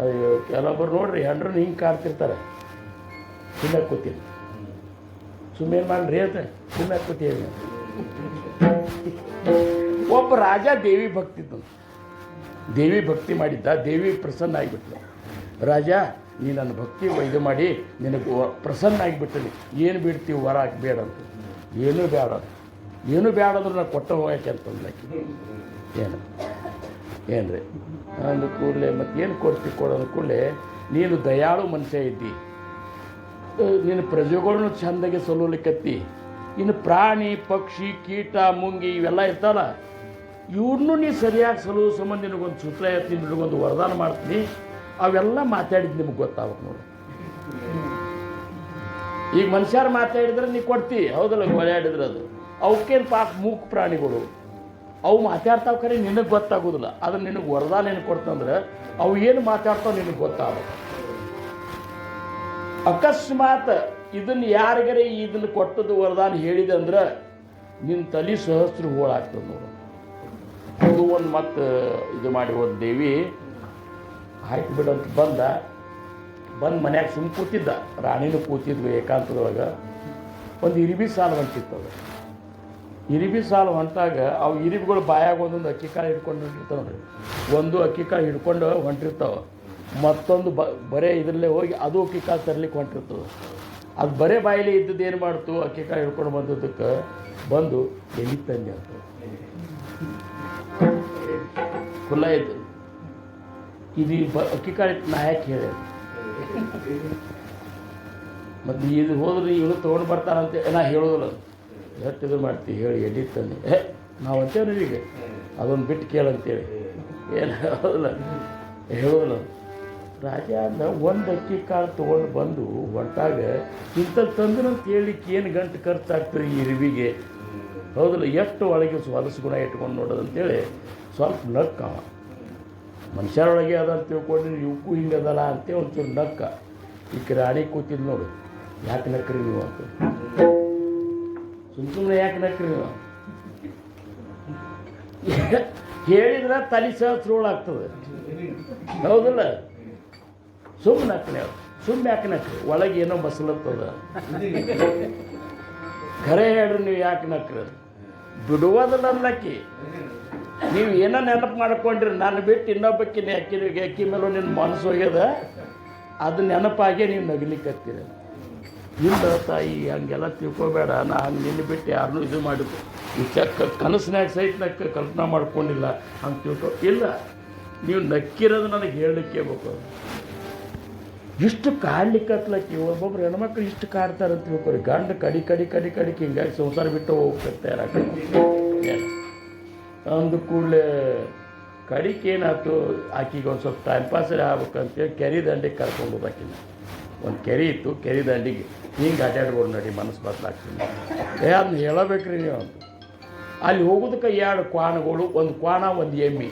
Speaker 2: ಅಯ್ಯೋ ಕೆಲವೊಬ್ಬರು ನೋಡ್ರಿ ಹೆಂಡ್ರನ್ನ ಹಿಂಗೆ ಕಾಡ್ತಿರ್ತಾರೆ ಸುಮ್ಮನೆ ಕೂತೀನಿ ಸುಮ್ಮನೆ ಮಾಡ್ರಿ ಅಂತ ಸುಮ್ಮನೆ ಕೂತೀವಿ ಒಬ್ಬ ರಾಜ ದೇವಿ ಭಕ್ತಿದ್ದು ದೇವಿ ಭಕ್ತಿ ಮಾಡಿದ್ದ ದೇವಿ ಪ್ರಸನ್ನ ಆಗಿಬಿಟ್ಲು ರಾಜ ನೀ ನನ್ನ ಭಕ್ತಿ ಇದು ಮಾಡಿ ನಿನಗೆ ಪ್ರಸನ್ನ ಆಗಿಬಿಟ್ಟಲಿ ಏನು ಬಿಡ್ತೀವಿ ವರ ಬೇಡ ಅಂತ ಏನೂ ಬೇಡ ಅಂದ್ರೂ ನಾನು ಕೊಟ್ಟ ಹೋಗಕ್ಕೆ ಅಂತಂದ್ಲಾಕಿ ಏನು ರೀ ಅಂದ ಕೂಡಲೇ ಮತ್ತು ಏನು ಕೊಡೋದು ಕೂಡಲೇ ನೀನು ದಯಾಳು ಮನುಷ್ಯ ಇದ್ದಿ ನೀನು ಪ್ರಜೆಗಳನ್ನು ಚೆಂದಾಗೆ ಸಲುಲಿಕ್ಕತ್ತಿ ಇನ್ನು ಪ್ರಾಣಿ ಪಕ್ಷಿ ಕೀಟ ಮುಂಗಿ ಇವೆಲ್ಲ ಇರ್ತಾವಲ್ಲ ಇವ್ರನ್ನೂ ನೀ ಸರಿಯಾಗಿ ಸಲುವ ಸಂಬಂಧ ನಿನಗೊಂದು ಸೂತ್ರ ಎತ್ತೀನಿ ನಿನಗೊಂದು ವರದಾನ ಮಾಡ್ತೀನಿ ಅವೆಲ್ಲ ಮಾತಾಡಿದ್ದು ನಿಮ್ಗೆ ಗೊತ್ತಾಗಬೇಕು ನೋಡಿ ಈಗ ಮನುಷ್ಯರು ಮಾತಾಡಿದ್ರೆ ನೀ ಕೊಡ್ತಿ ಹೌದಲ್ಲ ಓಡಾಡಿದ್ರೆ ಅದು ಅವಕ್ಕೇನು ಪಾಪ ಮೂಕ್ ಪ್ರಾಣಿಗಳು ಅವು ಮಾತಾಡ್ತಾವೆ ಖರೆ ನಿನಗೆ ಗೊತ್ತಾಗೋದಿಲ್ಲ ಅದನ್ನು ನಿನಗೆ ವರದಾನ ಏನು ಕೊಡ್ತಂದ್ರೆ ಅವು ಏನು ಮಾತಾಡ್ತಾವೆ ನಿನಗೆ ಗೊತ್ತಾಗಬೇಕು ಅಕಸ್ಮಾತ್ ಇದನ್ನು ಯಾರಿಗಾರೆ ಇದನ್ನು ಕೊಟ್ಟದ್ದು ವರದಾನ ಹೇಳಿದೆ ಅಂದ್ರೆ ನಿನ್ನ ತಲೆ ಸಹಸ್ರ ಹೋಳಾಗ್ತದೆ ನೋಡು ಅದು ಒಂದು ಮತ್ತು ಇದು ಮಾಡಿ ಒಂದು ದೇವಿ ಆಯ್ತು ಬಿಡಂತ ಬಂದು ಮನ್ಯಾಗ ಸುಮ್ಮ ಕೂತಿದ್ದ ರಾಣಿನೂ ಕೂತಿದ್ವು ಏಕಾಂತದೊಳಗೆ ಒಂದು ಇರಿಬಿ ಸಾಲು ಹೊಂಟಿತ್ತದು ಇರಿಬಿ ಸಾಲು ಹೊಂಟಾಗ ಅವು ಇರಿಬಿಗಳು ಬಾಯಾಗ ಒಂದೊಂದು ಅಕ್ಕಿ ಕಾಳು ಹಿಡ್ಕೊಂಡು ಹೊಂಟಿರ್ತಾವೆ ನೋಡ್ರಿ ಒಂದು ಅಕ್ಕಿ ಕಾಳು ಹಿಡ್ಕೊಂಡು ಹೊಂಟಿರ್ತಾವೆ ಮತ್ತೊಂದು ಬರೇ ಇದರಲ್ಲೇ ಹೋಗಿ ಅದು ಅಕ್ಕಿ ಕಾಳು ತರಲಿಕ್ಕೆ ಹೊಂಟಿರ್ತದೆ ಅದು ಬರೇ ಬಾಯಿಲೆ ಇದ್ದದ್ದು ಏನು ಮಾಡ್ತು ಅಕ್ಕಿ ಕಾಳು ಹಿಡ್ಕೊಂಡು ಬಂದದ್ದಕ್ಕೆ ಬಂದು ಎಲ್ಲಿ ತಂದೆ ಅಂತ ಕುಲ್ಲ ಇದ್ದು ಇದು ಅಕ್ಕಿ ಕಾಳು ನಾ ಯಾಕೆ ಹೇಳಿ ಮತ್ತು ಇದು ಹೋದ್ರೆ ಇವನು ತೊಗೊಂಡು ಬರ್ತಾರಂತೆ ನಾ ಹೇಳೋದಿಲ್ಲ ಅದು ಎಷ್ಟು ಇದು ಮಾಡ್ತೀವಿ ಹೇಳಿ ಎಲ್ಲಿ ತಂದೆ ನಾವು ಅಂತೇವೆ ಈಗ ಅದೊಂದು ಬಿಟ್ಟು ಕೇಳಂತೇಳಿ ಏನು ಹೌದಿಲ್ಲ ಹೇಳೋದಿಲ್ಲ ರಾಜ ಅಂದ ಒಂದು ಅಕ್ಕಿ ಕಾಳು ತೊಗೊಂಡು ಬಂದು ಹೊಂಟಾಗ ಇಂಥದ್ದು ತಂದ್ರಂತ ಹೇಳಿಕ್ಕೆ ಏನು ಗಂಟು ಖರ್ಚಾಗ್ತದೆ ಈ ಇರುವಿಗೆ ಹೌದಿಲ್ಲ ಎಷ್ಟು ಒಳಗೆ ಹೊಲಸು ಗುಣ ಇಟ್ಕೊಂಡು ನೋಡೋದಂತೇಳಿ ಸ್ವಲ್ಪ ನಕ್ಕವ ಮನುಷ್ಯರೊಳಗೆ ಅದಂತ ತಿಳ್ಕೊಂಡು ಇವಕ್ಕೂ ಹಿಂಗೆ ಅದಲ್ಲ ಅಂತೇಳಿ ಒಂಚೂರು ನಕ್ಕ ಈ ರಾಣಿ ಕೂತಿದ್ದು ನೋಡು ಯಾಕೆ ನಕ್ರಿ ನೀವು ಅಂತ ಸುಮ್ಮನೆ ಯಾಕೆ ನಕ್ರಿ ನೀವು ಹೇಳಿದ್ರೆ ತಲೆ ಸಹಸ್ರೋಳಾಗ್ತದೆ ಹೌದಿಲ್ಲ ಸುಮ್ಮನೆ ನಕ್ಕನೆ ಸುಮ್ಮನೆ ಯಾಕೆ ನಕ್ರಿ ಒಳಗೆ ಏನೋ ಬಸಲತ್ತದ ಖರೆ ಹೇಳ್ರಿ ನೀವು ಯಾಕೆ ನಕ್ರಿ ಬಿಡುವುದಿಲ್ಲ ಅನ್ಲಕ್ಕಿ ನೀವು ಏನೋ ನೆನಪು ಮಾಡ್ಕೊಂಡ್ರಿ ನಾನು ಬಿಟ್ಟು ಇನ್ನೊಬ್ಬಕ್ಕೆ ಅಕ್ಕಿ ಮೇಲೂ ನಿನ್ನ ಮನಸ್ಸು ಹೋಗ್ಯದ ಅದು ನೆನಪಾಗೆ ನೀವು ನಗಲಿಕ್ಕತ್ತೀರ ಇಲ್ಲ ತಾಯಿ ಹಂಗೆಲ್ಲ ತಿಳ್ಕೊಬೇಡ ನಾ ಹಂಗೆ ನಿನ್ನ ಬಿಟ್ಟು ಯಾರನ್ನೂ ಇದು ಮಾಡಿದ್ದು ಈ ಕನಸಿನಾಗ ಸಹಿತ ಕಲ್ಪನಾ ಮಾಡ್ಕೊಂಡಿಲ್ಲ ಹಂಗೆ ತಿಳ್ಕೊ ಇಲ್ಲ ನೀವು ನಕ್ಕಿರೋದು ನನಗೆ ಹೇಳಲಿಕ್ಕೆ ಬೇಕು ಇಷ್ಟು ಕಾಡ್ಲಿಕ್ಕತ್ಲಕ್ಕಿ ಒಬ್ಬೊಬ್ರು ಹೆಣ್ಮಕ್ಳು ಇಷ್ಟು ಕಾಡ್ತಾರೆ ಅಂತ ತಿಳ್ಕೊರಿ ಗಂಡ ಕಡಿಕೆ ಹಿಂಗಾಗಿ ಸಂಸಾರ ಬಿಟ್ಟು ಹೋಗ್ತಾರೆ ಅಂದು ಕೂಡಲೇ ಕಡಿಕೆ ಏನಾಯ್ತು ಆಕಿಗೆ ಒಂದು ಸ್ವಲ್ಪ ಟೈಮ್ ಪಾಸ್ ಆಗ್ಬೇಕಂತೇಳಿ ಕೆರೆ ದಂಡಿಗೆ ಕರ್ಕೊಂಡು ಹೋದಾಕಿನ ಒಂದು ಕೆರೆ ಇತ್ತು ಕೆರೆ ದಂಡಿಗೆ ಹಿಂಗೆ ಅಡ್ಡಾಡ್ಬೋದು ನಡಿ ಮನಸ್ಸು ಬದಲಾಗ್ತೀನಿ ಅದನ್ನ ಹೇಳಬೇಕ್ರಿ ನೀವು ಅಂತ ಅಲ್ಲಿ ಹೋಗೋದಕ್ಕೆ 2 ಕ್ವಾಣಗಳು ಒಂದು ಕ್ವಾಣ ಒಂದು ಎಮ್ಮೆ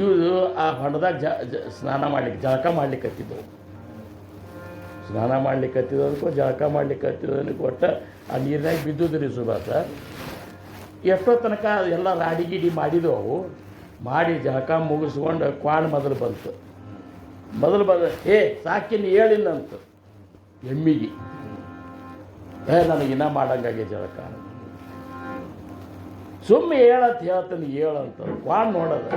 Speaker 2: ಇವರು ಆ ಹೊಂಡದಾಗ ಸ್ನಾನ ಮಾಡ್ಲಿಕ್ಕೆ ಜಳಕ ಮಾಡ್ಲಿಕ್ಕೆ ಹತ್ತಿದ್ದವು ಸ್ನಾನ ಮಾಡ್ಲಿಕ್ಕೆ ಹತ್ತಿದ್ದದಕ್ಕೂ ಜಳಕ ಮಾಡ್ಲಿಕ್ಕೆ ಹತ್ತಿದ್ದದಕ್ಕೆ ಒಟ್ಟು ಆ ನೀರಿನಾಗ ಬಿದ್ದುದ್ರಿ ಸುಭಾಸ ಎಷ್ಟೋ ತನಕ ಎಲ್ಲ ರಾಡಿ ಗಿಡಿ ಮಾಡಿದವು ಮಾಡಿ ಜಳಕ ಮುಗಿಸ್ಕೊಂಡು ಕ್ವಾಣ ಮೊದಲು ಬಂತು ಸಾಕಿನ ಹೇಳಿಲ್ಲಂತ ಎಮ್ಮಿಗೆ ನನಗಿನ್ನ ಮಾಡಂಗಾಗಿ ಜಳಕ ಸುಮ್ಮನೆ ಹೇಳ್ತಾನೆ ಹೇಳಂತ ಕ್ವಾಣ ನೋಡೋದ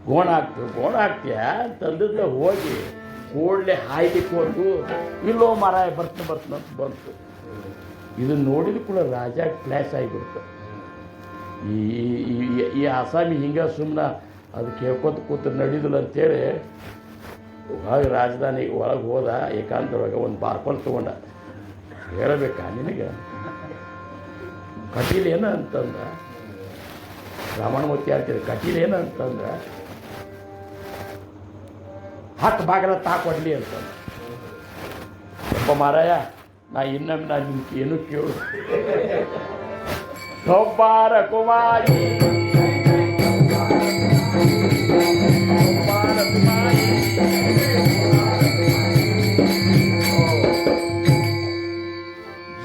Speaker 2: ಗೋಣ ಹಾಕ್ತೀಯ ತಂದಿದ್ದ ಹೋಗಿ ಕೂಡಲೇ ಹಾಯ್ಲಿಕ್ಕೆ ಹೋದು ಇಲ್ಲೋ ಮಾರಾಯ ಬರ್ತೀನಿ ಅಂತ ಬಂತು ಇದನ್ನು ನೋಡಿದ ಕೂಡ ರಾಜ ಕ್ಲಾಸ್ ಆಗಿಬಿಡ್ತು ಈ ಆಸಾಮಿ ಹಿಂಗೆ ಸುಮ್ಮನೆ ಅದು ಕೇಳ್ಕೊತ ಕೂತು ನಡೀದಿಲ್ಲ ಅಂತೇಳಿ ಒಳಗೆ ರಾಜಧಾನಿ ಒಳಗೆ ಹೋದ ಏಕಾಂತರೊಳಗೆ ಒಂದು ಬಾರ್ಕೊಲ್ ತೊಗೊಂಡ. ಹೇಳಬೇಕಾ ನಿನಗೆ? ಕಟೀಲೇನು ಅಂತಂದ, ರಾಮಣಮೂರ್ತಿ ಹೇಳ್ತಿದ್ರು ಕಟೀಲೇನು ಅಂತಂದ, ಹತ್ತು ಬಾಗಿಲ ತಾಕೊಡ್ಲಿ ಅಂತಂದ. ಒಬ್ಬ ಮಾರಾಯ, ನಾ ಇನ್ನೊಮ್ಮೆ ನಾನು ನಿಮ್ಗೆ ಏನು ಕೇಳು. ಒಬ್ಬಾರ ಕುಮಾರಿ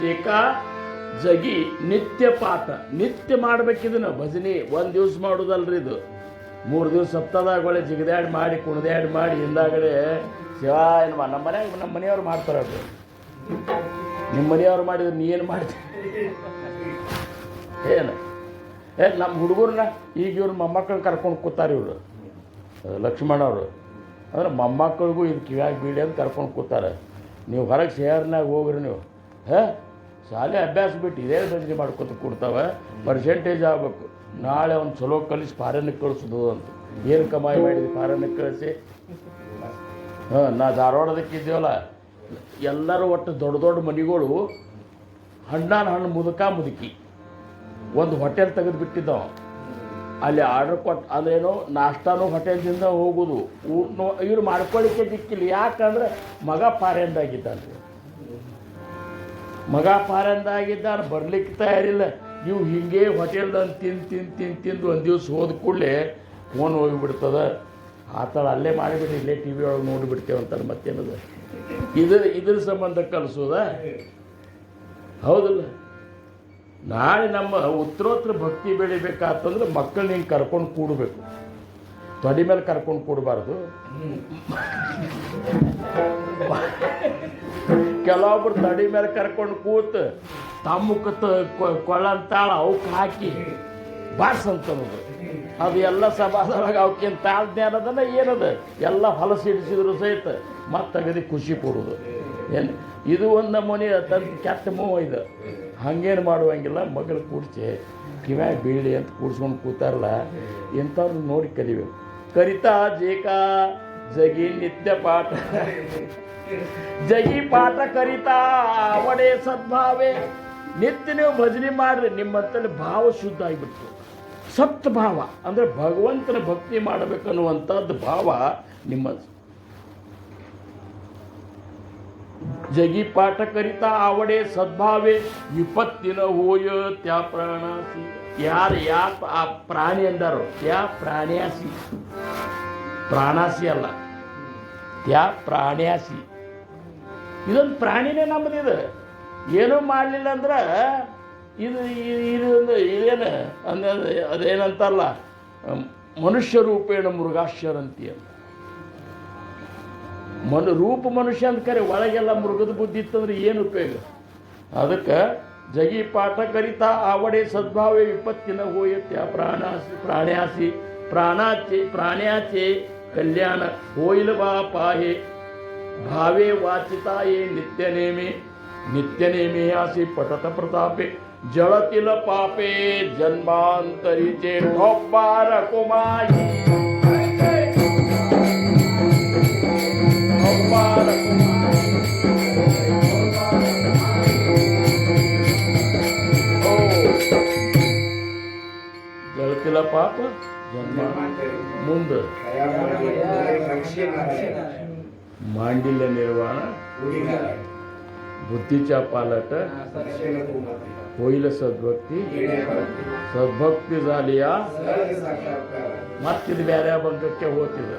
Speaker 2: ಜೇಕಾ ಜಗಿ ನಿತ್ಯ ಪಾಠ, ನಿತ್ಯ ಮಾಡ್ಬೇಕಿದನ್ನು ಭಜನೆ. ಒಂದು ದಿವ್ಸ ಮಾಡೋದಲ್ರಿ ಇದು, 3 ದಿವ್ಸ ಸಪ್ತಾಹದಾಗ ಒಳ್ಳೆ ಜಿಗದಾಡಿ ಮಾಡಿ ಕುಣಿದಾಡಿ ಮಾಡಿ ಹಿಂದಾಗಡೆ ಶಿವ ಏನು ನಮ್ಮ ಮನೆಯವ್ರು ಮಾಡ್ತಾರೆ. ಅದು ನಿಮ್ಮ ಮನೆಯವ್ರು ಮಾಡಿದ್ರೆ ನೀ ಏನು ಮಾಡ್ತೀವಿ? ಏನು ನಮ್ಮ ಹುಡುಗರನ್ನ ಈಗ ಇವ್ರು ಮೊಮ್ಮಕ್ಕಳನ್ನ ಕರ್ಕೊಂಡು ಕೂತಾರೆ. ಇವರು ಲಕ್ಷ್ಮಣವರು ಅಂದ್ರೆ ಮೊಮ್ಮಕ್ಕಳಿಗೂ ಇದು ಕಿವ್ಯಾಗ ಬೀಳಿ ಅಂತ ಕರ್ಕೊಂಡು ಕೂತಾರೆ. ನೀವು ಹೊರಗೆ ಶೇರ್ನಾಗ ಹೋಗ್ರಿ, ನೀವು ಶಾಲೆ ಅಭ್ಯಾಸ ಬಿಟ್ಟು ಇದೇ ಭಜನೆ ಮಾಡ್ಕೊತ ಕೊಡ್ತಾವೆ. ಪರ್ಸೆಂಟೇಜ್ ಆಗಬೇಕು. ನಾಳೆ ಒಂದು ಚಲೋ ಕಲಿಸಿ ಫಾರಿನಿಗೆ ಕಳಿಸೋದು ಅಂತ. ಏನು ಕಮಾಯಿ ಮಾಡಿದ್ವಿ ಫಾರಿನಿಗೆ ಕಳಿಸಿ? ನಾ ಧಾರವಾಡದಕ್ಕಿದ್ದೀವಲ್ಲ, ಎಲ್ಲರೂ ಒಟ್ಟು ದೊಡ್ಡ ದೊಡ್ಡ ಮನೆಗಳು ಹಣ್ಣು ಮುದುಕಿ ಒಂದು ಹೋಟೆಲ್ ತೆಗೆದು ಬಿಟ್ಟಿದ್ದಾವ. ಅಲ್ಲಿ ಆರ್ಡ್ರ್ ಕೊಟ್ಟು ಅಂದ್ರೇನು ನಾಷ್ಟಾನು ಹೋಟೆಲ್ದಿಂದ ಹೋಗೋದು, ಊಟ ಇವ್ರು ಮಾಡ್ಕೊಳ್ಳಿಕ್ಕೆ ದಿಕ್ಕಿಲ್ಲ. ಯಾಕಂದ್ರೆ ಮಗ ಫಾರಿನ್ದಾಗಿದ್ದಾನೆ, ಬರ್ಲಿಕ್ಕೆ ತಯಾರಿಲ್ಲ. ಇವು ಹಿಂಗೆ ಹೋಟೆಲ್ದಂದು ತಿಂದು ಒಂದು ದಿವ್ಸ ಹೋದ ಕೂಡಲೇ ಫೋನ್ ಹೋಗಿಬಿಡ್ತದೆ. ಆ ಥರ ಅಲ್ಲೇ ಮಾಡಿಬಿಟ್ಟು ಇಲ್ಲೇ ಟಿ ವಿ ಒಳಗೆ ನೋಡಿಬಿಡ್ತೇವೆ ಅಂತಾರೆ. ಮತ್ತೇನದ ಇದ್ರ ಸಂಬಂಧ ಕಲಿಸೋದ? ಹೌದಲ್ಲ? ನಾಳೆ ನಮ್ಮ ಉತ್ತರೋತ್ತರ ಭಕ್ತಿ ಬೆಳಿಬೇಕಾತಂದ್ರೆ ಮಕ್ಕಳನ್ನ ಹಿಂಗೆ ಕರ್ಕೊಂಡು ಕೂಡಬೇಕು. ತೊಡೆ ಮೇಲೆ ಕರ್ಕೊಂಡು ಕೂಡಬಾರ್ದು. ಕೆಲವೊಬ್ರು ತಡಿ ಮೇಲೆ ಕರ್ಕೊಂಡು ಕೂತು ತಮ್ಮಕ್ಕೆ ಕೊಳ್ಳಂತಾಳ ಅವಕ್ಕೆ ಹಾಕಿ ಬಾರ್ಸ್ ಅಂತನದು. ಅದು ಎಲ್ಲ ಸಭಾದೊಳಗೆ ಅವಕ್ಕೇನು ತಾಳ ಜ್ಞಾನದಲ್ಲ ಏನದ, ಎಲ್ಲ ಹೊಲಸಿಡಿಸಿದ್ರು ಸಹಿತ ಮತ್ತೆ ಅಗದಿ ಖುಷಿ ಕೊಡೋದು. ಏನು ಇದು ಒಂದು ನಮೂನಿ ಕೆಟ್ಟ ಮೂವ ಇದು. ಹಂಗೇನು ಮಾಡುವಂಗಿಲ್ಲ. ಮಗಳು ಕೂಡಿಸಿ ಕಿವ್ಯಾಗ ಬೀಳಿ ಅಂತ ಕೂಡ್ಸ್ಕೊಂಡು ಕೂತಾರಲ್ಲ, ಇಂಥವ್ರು ನೋಡಿ ಕಲಿಬೇಕು. ಕರಿತಾ ಜೇಕಾ ಜಗಿ ನಿತ್ಯ ಪಾಠ, ಜಗಿ ಪಾಠ ಕರಿತಾ ಅವಡೇ ಸದ್ಭಾವೇ. ನಿತ್ಯ ನೀವು ಭಜನೆ ಮಾಡ್ರಿ, ನಿಮ್ಮಂತಲ್ಲಿ ಭಾವ ಶುದ್ಧ ಆಗಿಬಿಡ್ತು. ಸತ್ ಭಾವ ಅಂದರೆ ಭಗವಂತನ ಭಕ್ತಿ ಮಾಡಬೇಕನ್ನುವಂಥದ್ದು ಭಾವ ನಿಮ್ಮ. ಜಗಿ ಪಾಠ ಕರಿತಾ ಅವಡೇ ಸದ್ಭಾವೇ ವಿಪತ್ತಿನ ಹೋಯ ತ್ಯಾ ಪ್ರಾಣಾಸಿ. ಯಾರು ಆ ಪ್ರಾಣಿ ಅಂದಾರೋ ತ್ಯಾ ಪ್ರಾಣ್ಯಾಸಿ, ಪ್ರಾಣಾಸಿ ಅಲ್ಲ, ತ್ಯಾ ಪ್ರಾಣ್ಯಾಸಿ. ಇದೊಂದು ಪ್ರಾಣಿನೇ ನಮ್ಮದಿದೆ. ಏನೂ ಮಾಡಲಿಲ್ಲ ಅಂದ್ರೆ ಇದೇನು ಅದೇನಂತಲ್ಲ, ಮನುಷ್ಯ ರೂಪೇಣ ಮೃಗಾಶ್ವರಂತಿ ಅಂತ. ರೂಪ ಮನುಷ್ಯ ಅಂತ ಕರೆ, ಒಳಗೆಲ್ಲ ಮೃಗದ ಬುದ್ಧಿ ಇತ್ತಂದ್ರೆ ಏನು ಉಪಯೋಗ? ಅದಕ್ಕೆ ಜಗಿ ಪಾಠ ಕರಿತಾ ಆವಡೆ ಸದ್ಭಾವೇ ವಿಪತ್ತಿನ ಹೋಯತ್ಯ ಪ್ರಾಣ್ಯಾಸಿ ಪ್ರಾಣ್ಯಾಚೆ ಕಲ್ಯಾಣ ಹೋಯಿಲ ಬಾ ಪಾಹೆ ಭಾವೇ ವಾಚಿತಾಯೇ ನಿತ್ಯನೇಮೆ ಆಸಿ ಪಟತ ಪ್ರತಾಪೆ ಜಳತಿಲ ಪಾಪೆ ಜನ್ಮಾಂತರಿಚೆ ಠೊಬ್ಬಾರ ಕುಮಾಯಿ. ಜಳತಿಲ ಪಾಪ ಜನ್ಮ ಮುಂದೆ मांडिल्य निर्वाण बुद्धीचा पालट होईल सद्भक्ती सद्भक्ती झाली मತ್ತಿದ ಬೇರೆ ಬಂಗಕ್ಕೆ ಹೋಗ್ತಿದೆ.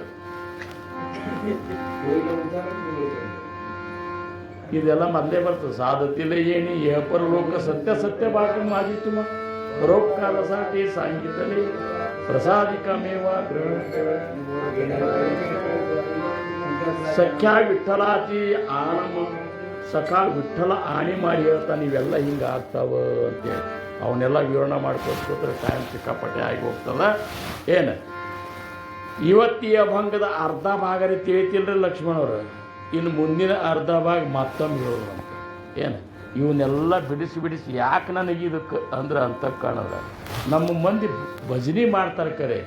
Speaker 2: ಇದೆಲ್ಲ ಮೊದಲೇ ಬರ್ತದೆ. साधतीला येणे यह परलोक सत्य सत्य बाकी माझी तुम परोपकारासाठी सांगितले प्रसादिकामेवा ग्रहण. सख्या विठ्ठलाची आनम सकाळ विठ्ठल आणि ಮಾಡಿ ಹೇಳ್ತಾ ನೀವೆಲ್ಲ ಹಿಂಗೆ ಆಗ್ತಾವ ಅಂತೇಳಿ ಅವನ್ನೆಲ್ಲ ವಿವರಣೆ ಮಾಡ್ಕೊತ ಟೈಮ್ ಸಿಕ್ಕಾಪಟ್ಟೆ ಆಗಿ ಹೋಗ್ತದ. ಏನು ಇವತ್ತಿ ಅಭಂಗದ ಅರ್ಧ ಭಾಗನೇ ತಿಳಿತಿಲ್ರಿ ಲಕ್ಷ್ಮಣವ್ರು. ಇನ್ನು ಮುಂದಿನ ಅರ್ಧ ಭಾಗ ಮತ್ತೊಮ್ಮೆ ಹೇಳೋದು ಅಂತ. ಏನು ಇವನ್ನೆಲ್ಲ ಬಿಡಿಸಿ ಯಾಕೆ ನನಗೆ ಇದಕ್ಕೆ ಅಂದ್ರೆ ಅಂತ ಕಾಣದ. ನಮ್ಮ ಮಂದಿ ಭಜನೆ ಮಾಡ್ತಾರೆ ಕರೆ,